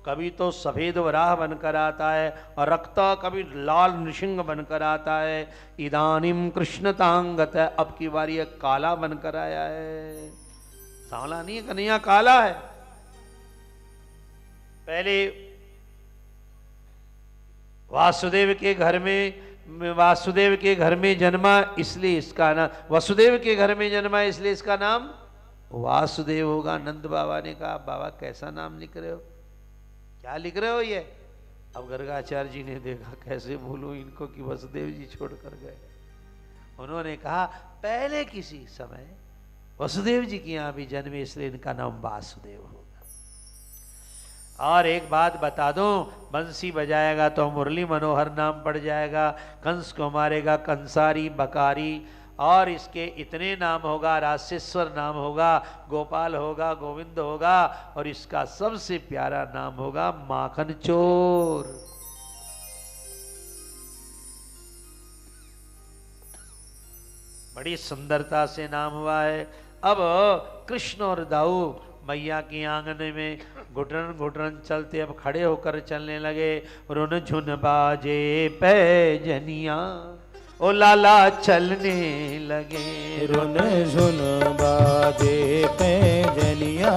कभी तो सफेद वराह बनकर आता है, और रक्ता कभी लाल नृसिंह बनकर आता है। इदानीम कृष्णतांगत है, अब की बारी काला बनकर आया है। सांवला नहीं है कन्हैया, काला है। पहले वासुदेव के घर में जन्मा, इसलिए इसका नाम वसुदेव के घर में जन्मा, इसलिए इसका नाम वासुदेव होगा। नंद बाबा ने कहा, बाबा कैसा नाम लिख रहे हो, क्या लिख रहे हो ये। अब गर्गाचार्य जी ने देखा कैसे बोलूं इनको कि वसुदेव जी छोड़ कर गए। उन्होंने कहा पहले किसी समय वसुदेव जी की यहां भी जन्मे, इसलिए इनका नाम वासुदेव होगा। और एक बात बता दूं, बंसी बजाएगा तो मुरली मनोहर नाम पड़ जाएगा, कंस को मारेगा कंसारी बकारी, और इसके इतने नाम होगा, राशेश्वर नाम होगा, गोपाल होगा, गोविंद होगा, और इसका सबसे प्यारा नाम होगा माखन चोर। बड़ी सुंदरता से नाम हुआ है। अब कृष्ण और दाऊ मैया की आंगन में घुटन घुटन चलते, अब खड़े होकर चलने लगे। रुन झुन बाजे पैजनिया, ओ लाला चलने लगे। रुन झुन बाजे पैजनिया,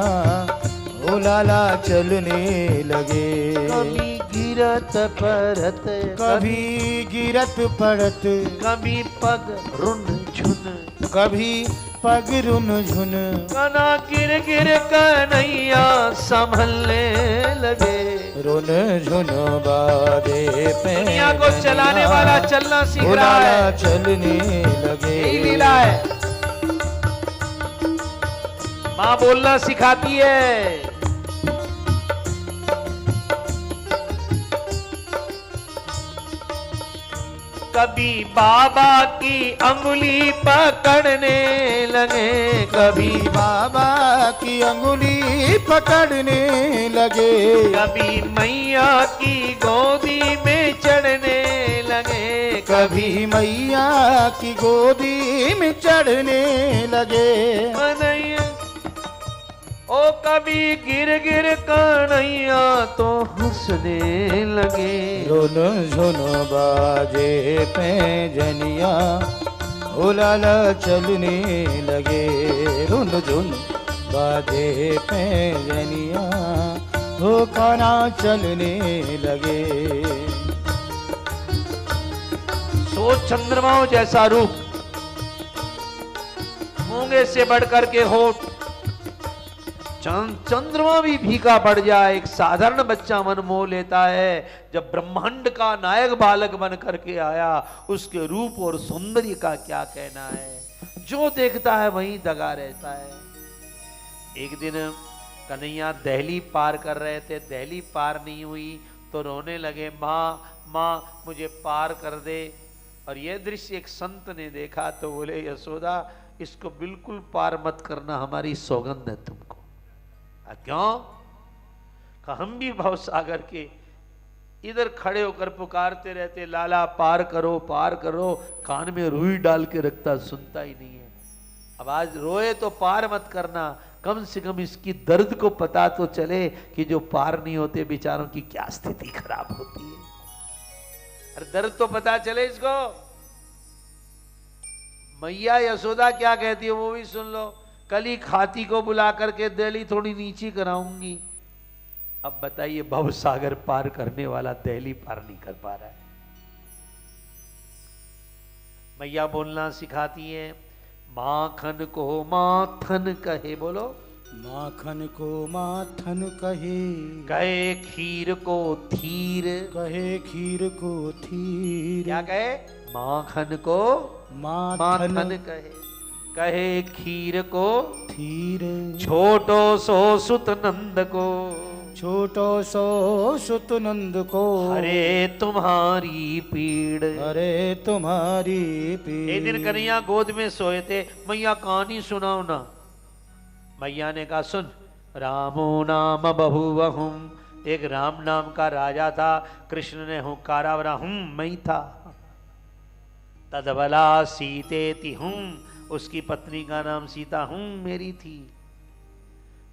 ओ लाला चलने लगे। कभी गिरत परत, कभी गिरत पड़त, कभी पग रुन झुन, कभी पग रुन झुन। कना गिर गिर कन्हैया संभलने लगे। रुन झुन बाजे दुनिया को चलाने वाला चलना सीख रहा है, चलने लगे। यही लीला है, माँ बोलना सिखाती है। कभी बाबा की अंगुली पकड़ने लगे, कभी बाबा की अंगुली पकड़ने लगे। कभी मैया की गोदी में चढ़ने लगे। कभी मैया की गोदी में चढ़ने लगे। कन्हैया ओ कभी गिर गिर कन्हैया तो हंसने लगे। रुन झुन बाजे पैजनिया, ओ लाला चलने लगे। रुन झुन बाजे पैजनिया, ओ काना चलने लगे। सो चंद्रमाओं जैसा रूप, मूंगे से बढ़कर के होठ, चंद्रमा भी फीका पड़ जाए, एक साधारण बच्चा मन मोह लेता है। जब ब्रह्मांड का नायक बालक बन करके आया, उसके रूप और सौंदर्य का क्या कहना है। जो देखता है वहीं दगा रहता है। एक दिन कन्हैया दहली पार कर रहे थे, दहली पार नहीं हुई तो रोने लगे, माँ माँ मुझे पार कर दे। और यह दृश्य एक संत ने देखा तो बोले, यशोदा इसको बिल्कुल पार मत करना, हमारी सौगंध है तुमको। क्यों? हम भी भव सागर के इधर खड़े होकर पुकारते रहते, लाला पार करो पार करो, कान में रुई डाल के रखता, सुनता ही नहीं है। अब आज रोए तो पार मत करना, कम से कम इसकी दर्द को पता तो चले कि जो पार नहीं होते बेचारों की क्या स्थिति खराब होती है। अरे दर्द तो पता चले इसको। मैया यशोदा क्या कहती है वो भी सुन लो। कल ही खाती को बुला करके दहली थोड़ी नीची कराऊंगी। अब बताइए भव सागर पार करने वाला दहली पार नहीं कर पा रहा है। मैया बोलना सिखाती है, माखन को माथन कहे, बोलो माखन को माथन कहे, कहे खीर को थीर, कहे खीर को थीर। क्या कहे? माखन को माथन कहे, कहे खीर को थीर। छोटो सो सुत नंद को, छोटो सो सुत नंद को। अरे तुम्हारी पीड़, अरे तुम्हारी पीड़। एक दिन कन्हैया गोद में सोए थे, मैया कहानी सुनाओ ना। मैया ने कहा सुन, रामो नाम बहुवहुम एक राम नाम का राजा था, कृष्ण ने हुंकारा बरा मैं था। तदबला सीतेति उसकी पत्नी का नाम सीता मेरी थी।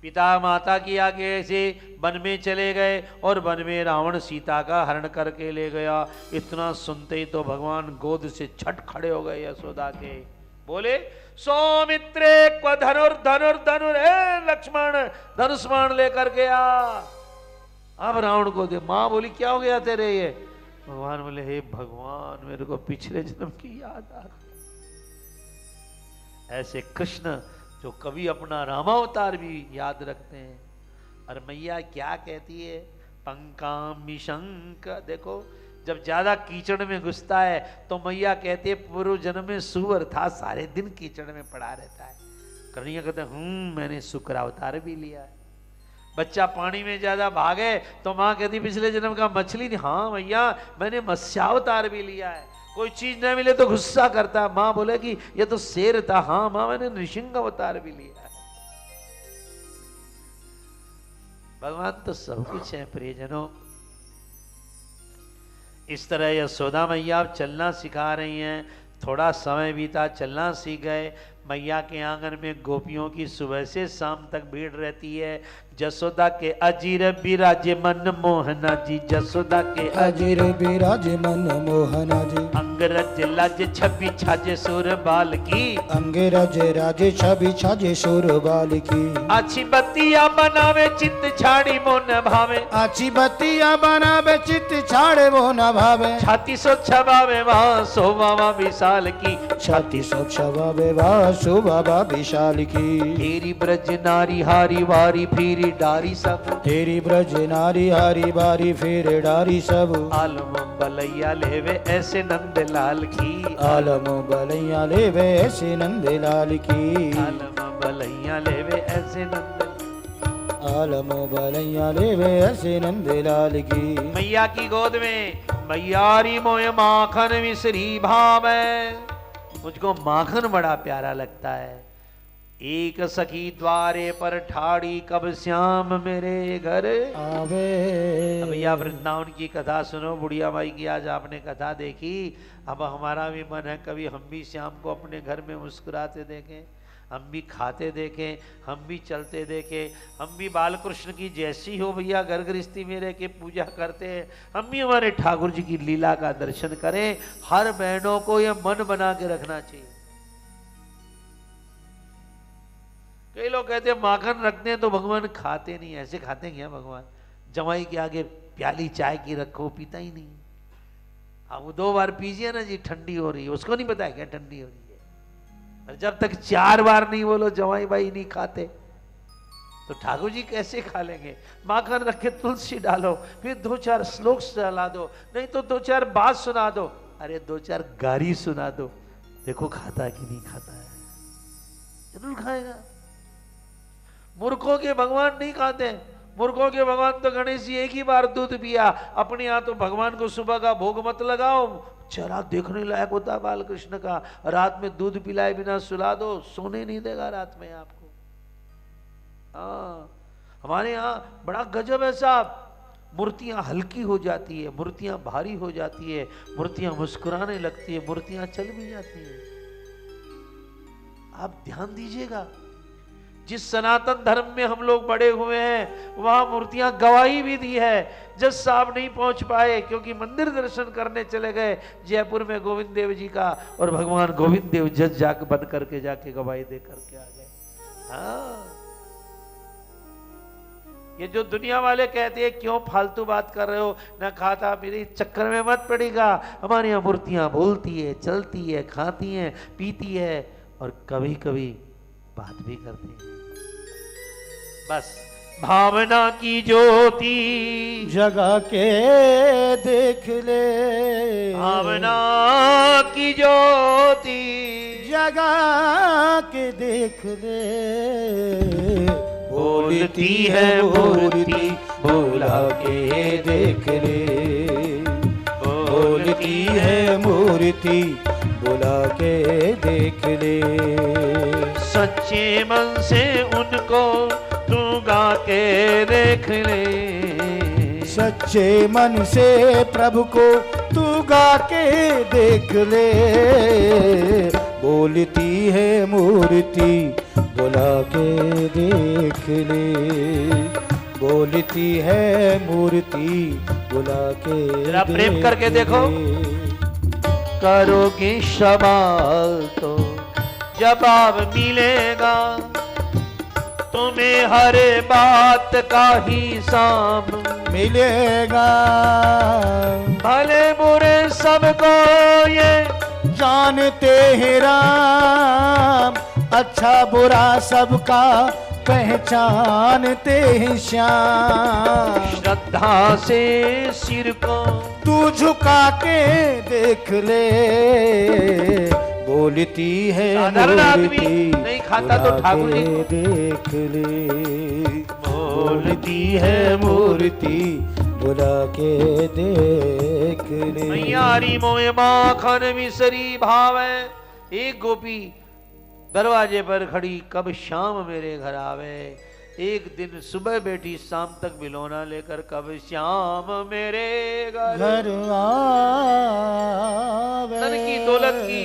पिता माता की आगे से वन में चले गए और वन में रावण सीता का हरण करके ले गया। इतना सुनते ही तो भगवान गोद से छट खड़े हो गए यशोदा के, बोले सौमित्रे क्व धनुर हे लक्ष्मण धनुष्मान लेकर के आ। अब रावण को दे। मां बोली क्या हो गया तेरे ये? भगवान बोले हे भगवान मेरे को पिछले जन्म की याद आ गई। ऐसे कृष्ण जो कभी अपना रामावतार भी याद रखते हैं। और मैया क्या कहती है, पंकामी शंक। देखो जब ज्यादा कीचड़ में घुसता है तो मैया कहती है पूर्व जन्म में सुअर था, सारे दिन कीचड़ में पड़ा रहता है। कन्हैया कहते मैंने शुक्र अवतार भी लिया है। बच्चा पानी में ज्यादा भागे तो माँ कहती पिछले जन्म का मछली नहीं। हाँ भैया मैंने मत्स्यावतार भी लिया है। कोई चीज न मिले तो गुस्सा करता है, माँ बोले कि ये तो शेर था। हाँ माँ मैंने नृसिंह अवतार भी लिया है। भगवान तो सब कुछ है प्रियजनों। इस तरह यशोदा मैया अब चलना सिखा रही हैं। थोड़ा समय बीता, चलना सीख गए। मैया के आंगन में गोपियों की सुबह से शाम तक भीड़ रहती है। जसोदा के अजीर बिराजे मन मोहना जी, जसोदा के अजीर बिराजे मन मोहना जी। अंगरज लाजे छवि छाजे सुर बाल की, अंगरज राजे छवि छाजे सुर बाल की। आछी बत्तियां बनावे चित्त छाड़ी मोन भावे, आछी बत्तियां बनावे चित्त छाड़े वो न भावे। छाती सो छबावे वहाँ शोभा विशाल की, छाती सो छबावे वहाँ शोभा विशाल की। तेरी ब्रज नारी हारी वारी फिरी डारी सब, तेरी ब्रज नारी हारी बारी फिर डारी सब। आलम बलैया लेवे ऐसे नंद लाल की, आलम बलैया लेवे ऐसे नंद लाल की। आलम बलैया लेवे ऐसे नंद, आलम बलैया लेवे ऐसे नंद लाल की। मैया की गोद में मैयारी मोय माखन मिश्री भावे। मुझको माखन बड़ा प्यारा लगता है। एक सखी द्वारे पर ठाड़ी कब श्याम मेरे घर आवे। भैया वृंदावन की कथा सुनो। बुढ़िया माई की आज आपने कथा देखी। अब हमारा भी मन है कभी हम भी श्याम को अपने घर में मुस्कुराते देखें, हम भी खाते देखें, हम भी चलते देखें, हम भी बालकृष्ण की जैसी हो भैया घर गृहस्थी में रह के पूजा करते हैं, हम भी हमारे ठाकुर जी की लीला का दर्शन करें। हर बहनों को यह मन बना के रखना चाहिए। कई लोग कहते हैं माखन रखते हैं तो भगवान खाते नहीं। ऐसे खाते हैं क्या भगवान? जमाई के आगे प्याली चाय की रखो, पीता ही नहीं। हाँ वो 2 बार पीजिए ना जी, ठंडी हो रही है, उसको नहीं पता है क्या ठंडी हो रही है। और जब तक 4 बार नहीं बोलो जमाई भाई नहीं खाते तो ठाकुर जी कैसे खा लेंगे? माखन रखे तुलसी डालो, फिर 2-4 श्लोक चला दो, नहीं तो 2-4 बात सुना दो, अरे 2-4 गारी सुना दो, देखो खाता है कि नहीं खाता है। जरूर खाएगा। मूर्खों के भगवान नहीं खाते। मूर्खों के भगवान तो गणेश जी एक ही बार दूध पिया। अपने यहाँ तो भगवान को सुबह का भोग मत लगाओ। चेहरा देखने लायक होता है बालकृष्ण का। रात में दूध पिलाए बिना सुला दो, सोने नहीं देगा रात में आपको। हाँ हमारे यहाँ बड़ा गजब है साहब। मूर्तियां हल्की हो जाती है, मूर्तियां भारी हो जाती है, मूर्तियां मुस्कुराने लगती है, मूर्तियां चल भी जाती है। आप ध्यान दीजिएगा, जिस सनातन धर्म में हम लोग बड़े हुए हैं वहां मूर्तियां गवाही भी दी है। जज साहब नहीं पहुंच पाए क्योंकि मंदिर दर्शन करने चले गए जयपुर में गोविंद देव जी का, और भगवान गोविंद देव जज जाके बन करके जाके गवाही दे करके आ गए। हाँ ये जो दुनिया वाले कहते हैं क्यों फालतू बात कर रहे हो, ना खाता मेरे चक्कर में मत पड़ेगा। हमारे यहाँ मूर्तियां बोलती है, चलती है, खाती है, पीती है और कभी कभी बात भी करते हैं। बस भावना की ज्योति जगा के देख ले, भावना की ज्योति जगा के देख ले। बोलती है मूर्ति बोला के देख ले, बोलती है मूर्ति बुला के देख ले। सच्चे मन से उनको तू गा के देख ले, सच्चे मन से प्रभु को तू गा के देख ले, बोलती है मूर्ति बुला के देख ले, बोलती है मूर्ति बुला के जरा प्रेम करके देखो। करोगे सवाल तो जवाब मिलेगा, तुम्हें हर बात का हिसाब मिलेगा। भले बुरे सबको ये जानते हैं राम, अच्छा बुरा सबका पहचानते हैं श्याम। श्रद्धा से सिर को तू झुका के देख ले, बोलती है साधारण आदमी मूर्ति नहीं खाता तो ठाकुर जी को देख ले, बोलती है मूर्ति बुला के देख ले। मैयारी मोए माखन मिसरी भावे, एक गोपी दरवाजे पर खड़ी कब शाम मेरे घर आवे, एक दिन सुबह बैठी शाम तक बिलोना लेकर कब शाम मेरे घर आवे। धन की दौलत की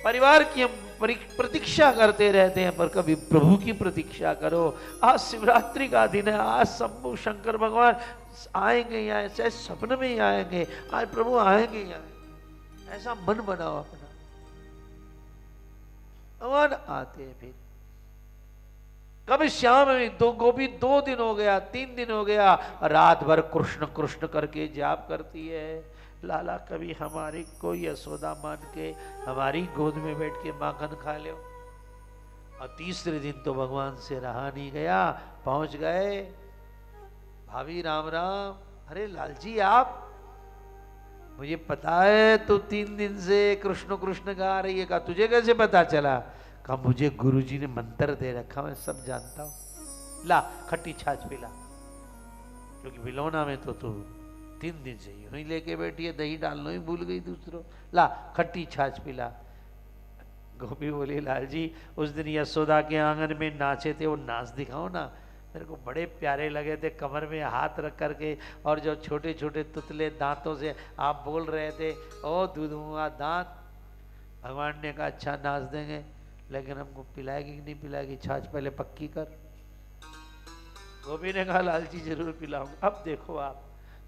परिवार की हम प्रतीक्षा करते रहते हैं, पर कभी प्रभु की प्रतीक्षा करो। आज शिवरात्रि का दिन है, आज शंभु शंकर भगवान आएंगे यहाँ, चाहे सपने में ही आएंगे, आज प्रभु आएंगे यहाँ, ऐसा मन बनाओ अपना। भगवान आते हैं। फिर कभी शाम में दो गोपी 2 दिन हो गया, 3 दिन हो गया, रात भर कृष्ण कृष्ण करके जाप करती है। लाला कभी हमारी को यशोदा मान के हमारी गोद में बैठ के माखन खा लो। और तीसरे दिन तो भगवान से रहा नहीं गया, पहुंच गए। भाभी राम राम, अरे लालजी आप, मुझे पता है तू 3 दिन से कृष्ण कृष्ण गा रही है। कहा तुझे कैसे पता चला? कहा मुझे गुरुजी ने मंत्र दे रखा, मैं सब जानता हूं। ला खट्टी छाछ पिला, क्योंकि बिलौना में तो तू 3 दिन से यूं ही लेके बैठी है, दही डालना ही भूल गई दूसरों। ला खट्टी छाछ पिला। गोपी बोली लालजी उस दिन यशोदा के आंगन में नाचे थे, वो नाच दिखाओ ना, मेरे को बड़े प्यारे लगे थे, कमर में हाथ रख करके, और जो छोटे छोटे तुतले दांतों से आप बोल रहे थे ओ दूधुआ दांत। भगवान ने कहा अच्छा नाच देंगे, लेकिन हमको पिलाएगी कि नहीं पिलाएगी, छाछ पहले पक्की कर। गोपी ने कहा लालजी जरूर पिलाऊंगा। अब देखो आप,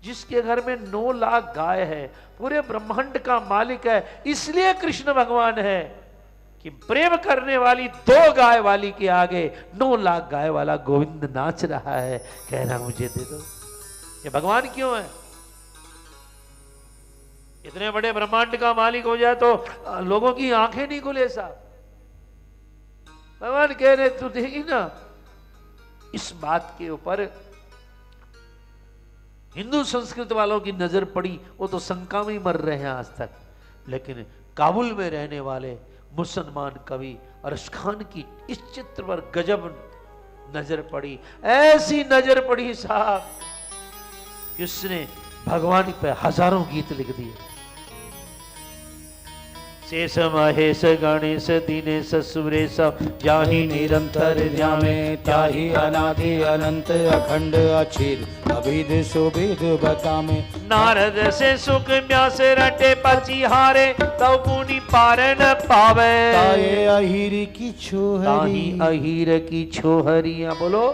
जिसके घर में 9 लाख गाय है, पूरे ब्रह्मांड का मालिक है, इसलिए कृष्ण भगवान है कि प्रेम करने वाली 2 गाय वाली के आगे 9 लाख गाय वाला गोविंद नाच रहा है, कह रहा मुझे दे दो। ये भगवान क्यों है? इतने बड़े ब्रह्मांड का मालिक हो जाए तो लोगों की आंखें नहीं खुले साहब। भगवान कह रहे तू देगी ना। इस बात के ऊपर हिंदू संस्कृत वालों की नजर पड़ी, वो तो शंका में ही मर रहे हैं आज तक। लेकिन काबुल में रहने वाले मुसलमान कवि अरश खान की इस चित्र पर गजब नजर पड़ी, ऐसी नजर पड़ी साहब कि उसने भगवान पे हजारों गीत लिख दिए। शेष महेश गणेश दीनेश सुरेश जाहि निरंतर ध्यामे, ताहि अनादि अनंत अखंड अचिर अभिद सुभिद बतामे। नारद से सुख व्यास रटे पचिहारे, तब पुनि पार न पावे। ताये अहिर की छोहरी, ताहि अहिर की छोहरियां बोलो,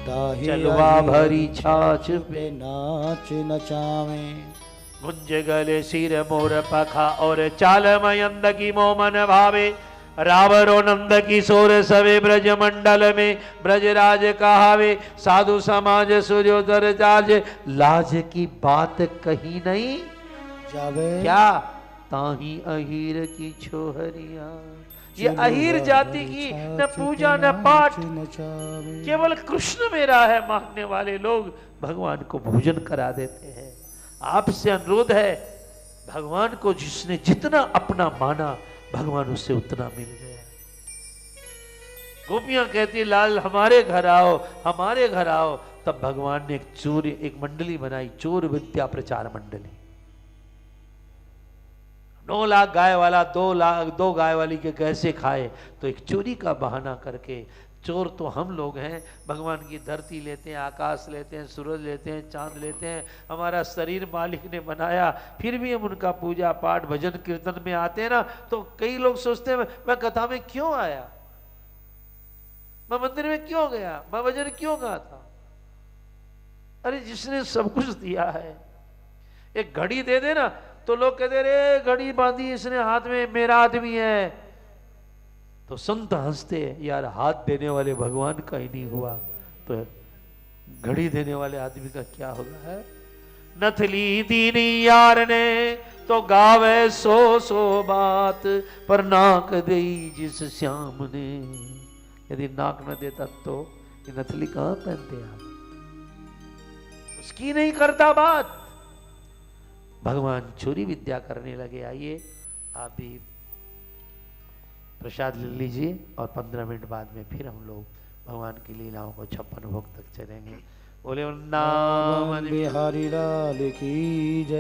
ताहि चलवा भरी छाछ पे नाच नचावे। गुंज गले सिर मोर पखा और चाल मयंद की मोमन भावे। रावरो नंद किशोर सवे ब्रज मंडल में, ब्रजराज कहावे साधु समाज सूर्योदर जाज। लाज की बात कही नहीं जावे, क्या ताही अहीर की छोहरिया। ये अहीर जाति की न पूजा न पाठ, केवल कृष्ण मेरा है मानने वाले लोग भगवान को भोजन करा देते हैं। आपसे अनुरोध है, भगवान को जिसने जितना अपना माना, भगवान उससे उतना मिल गया। गोपियां कहती लाल हमारे घर आओ, हमारे घर आओ। तब भगवान ने एक मंडली बनाई, चोर विद्या प्रचार मंडली। 9 लाख गाय वाला 2 गाय वाली के कैसे खाए, तो एक चोरी का बहाना करके चोर तो हम लोग हैं। भगवान की धरती लेते हैं, आकाश लेते हैं, सूरज लेते हैं, चांद लेते हैं, हमारा शरीर मालिक ने बनाया, फिर भी हम उनका पूजा पाठ भजन कीर्तन में आते हैं ना। तो कई लोग सोचते हैं मैं कथा में क्यों आया, मैं मंदिर में क्यों गया, मैं भजन क्यों गाता। अरे जिसने सब कुछ दिया है, एक घड़ी दे दे ना तो लोग कहते रे घड़ी बांधी इसने हाथ में, मेरा आदमी है। तो संत हंसते यार, हाथ देने वाले भगवान का ही नहीं हुआ तो घड़ी देने वाले आदमी का क्या होगा है। नथली दीनी यार ने तो गावे सो सो बात, पर नाक दई जिस श्याम ने। यदि नाक न देता तो ये नथली कहां पहनते आप, उसकी नहीं करता बात। भगवान चोरी विद्या करने लगे। आइए आप भी प्रसाद ले लीजिए और 15 मिनट बाद में फिर हम लोग भगवान की लीलाओं को 56 भोग तक चलेंगे। बोले वृंदावन बिहारी लाल की जय।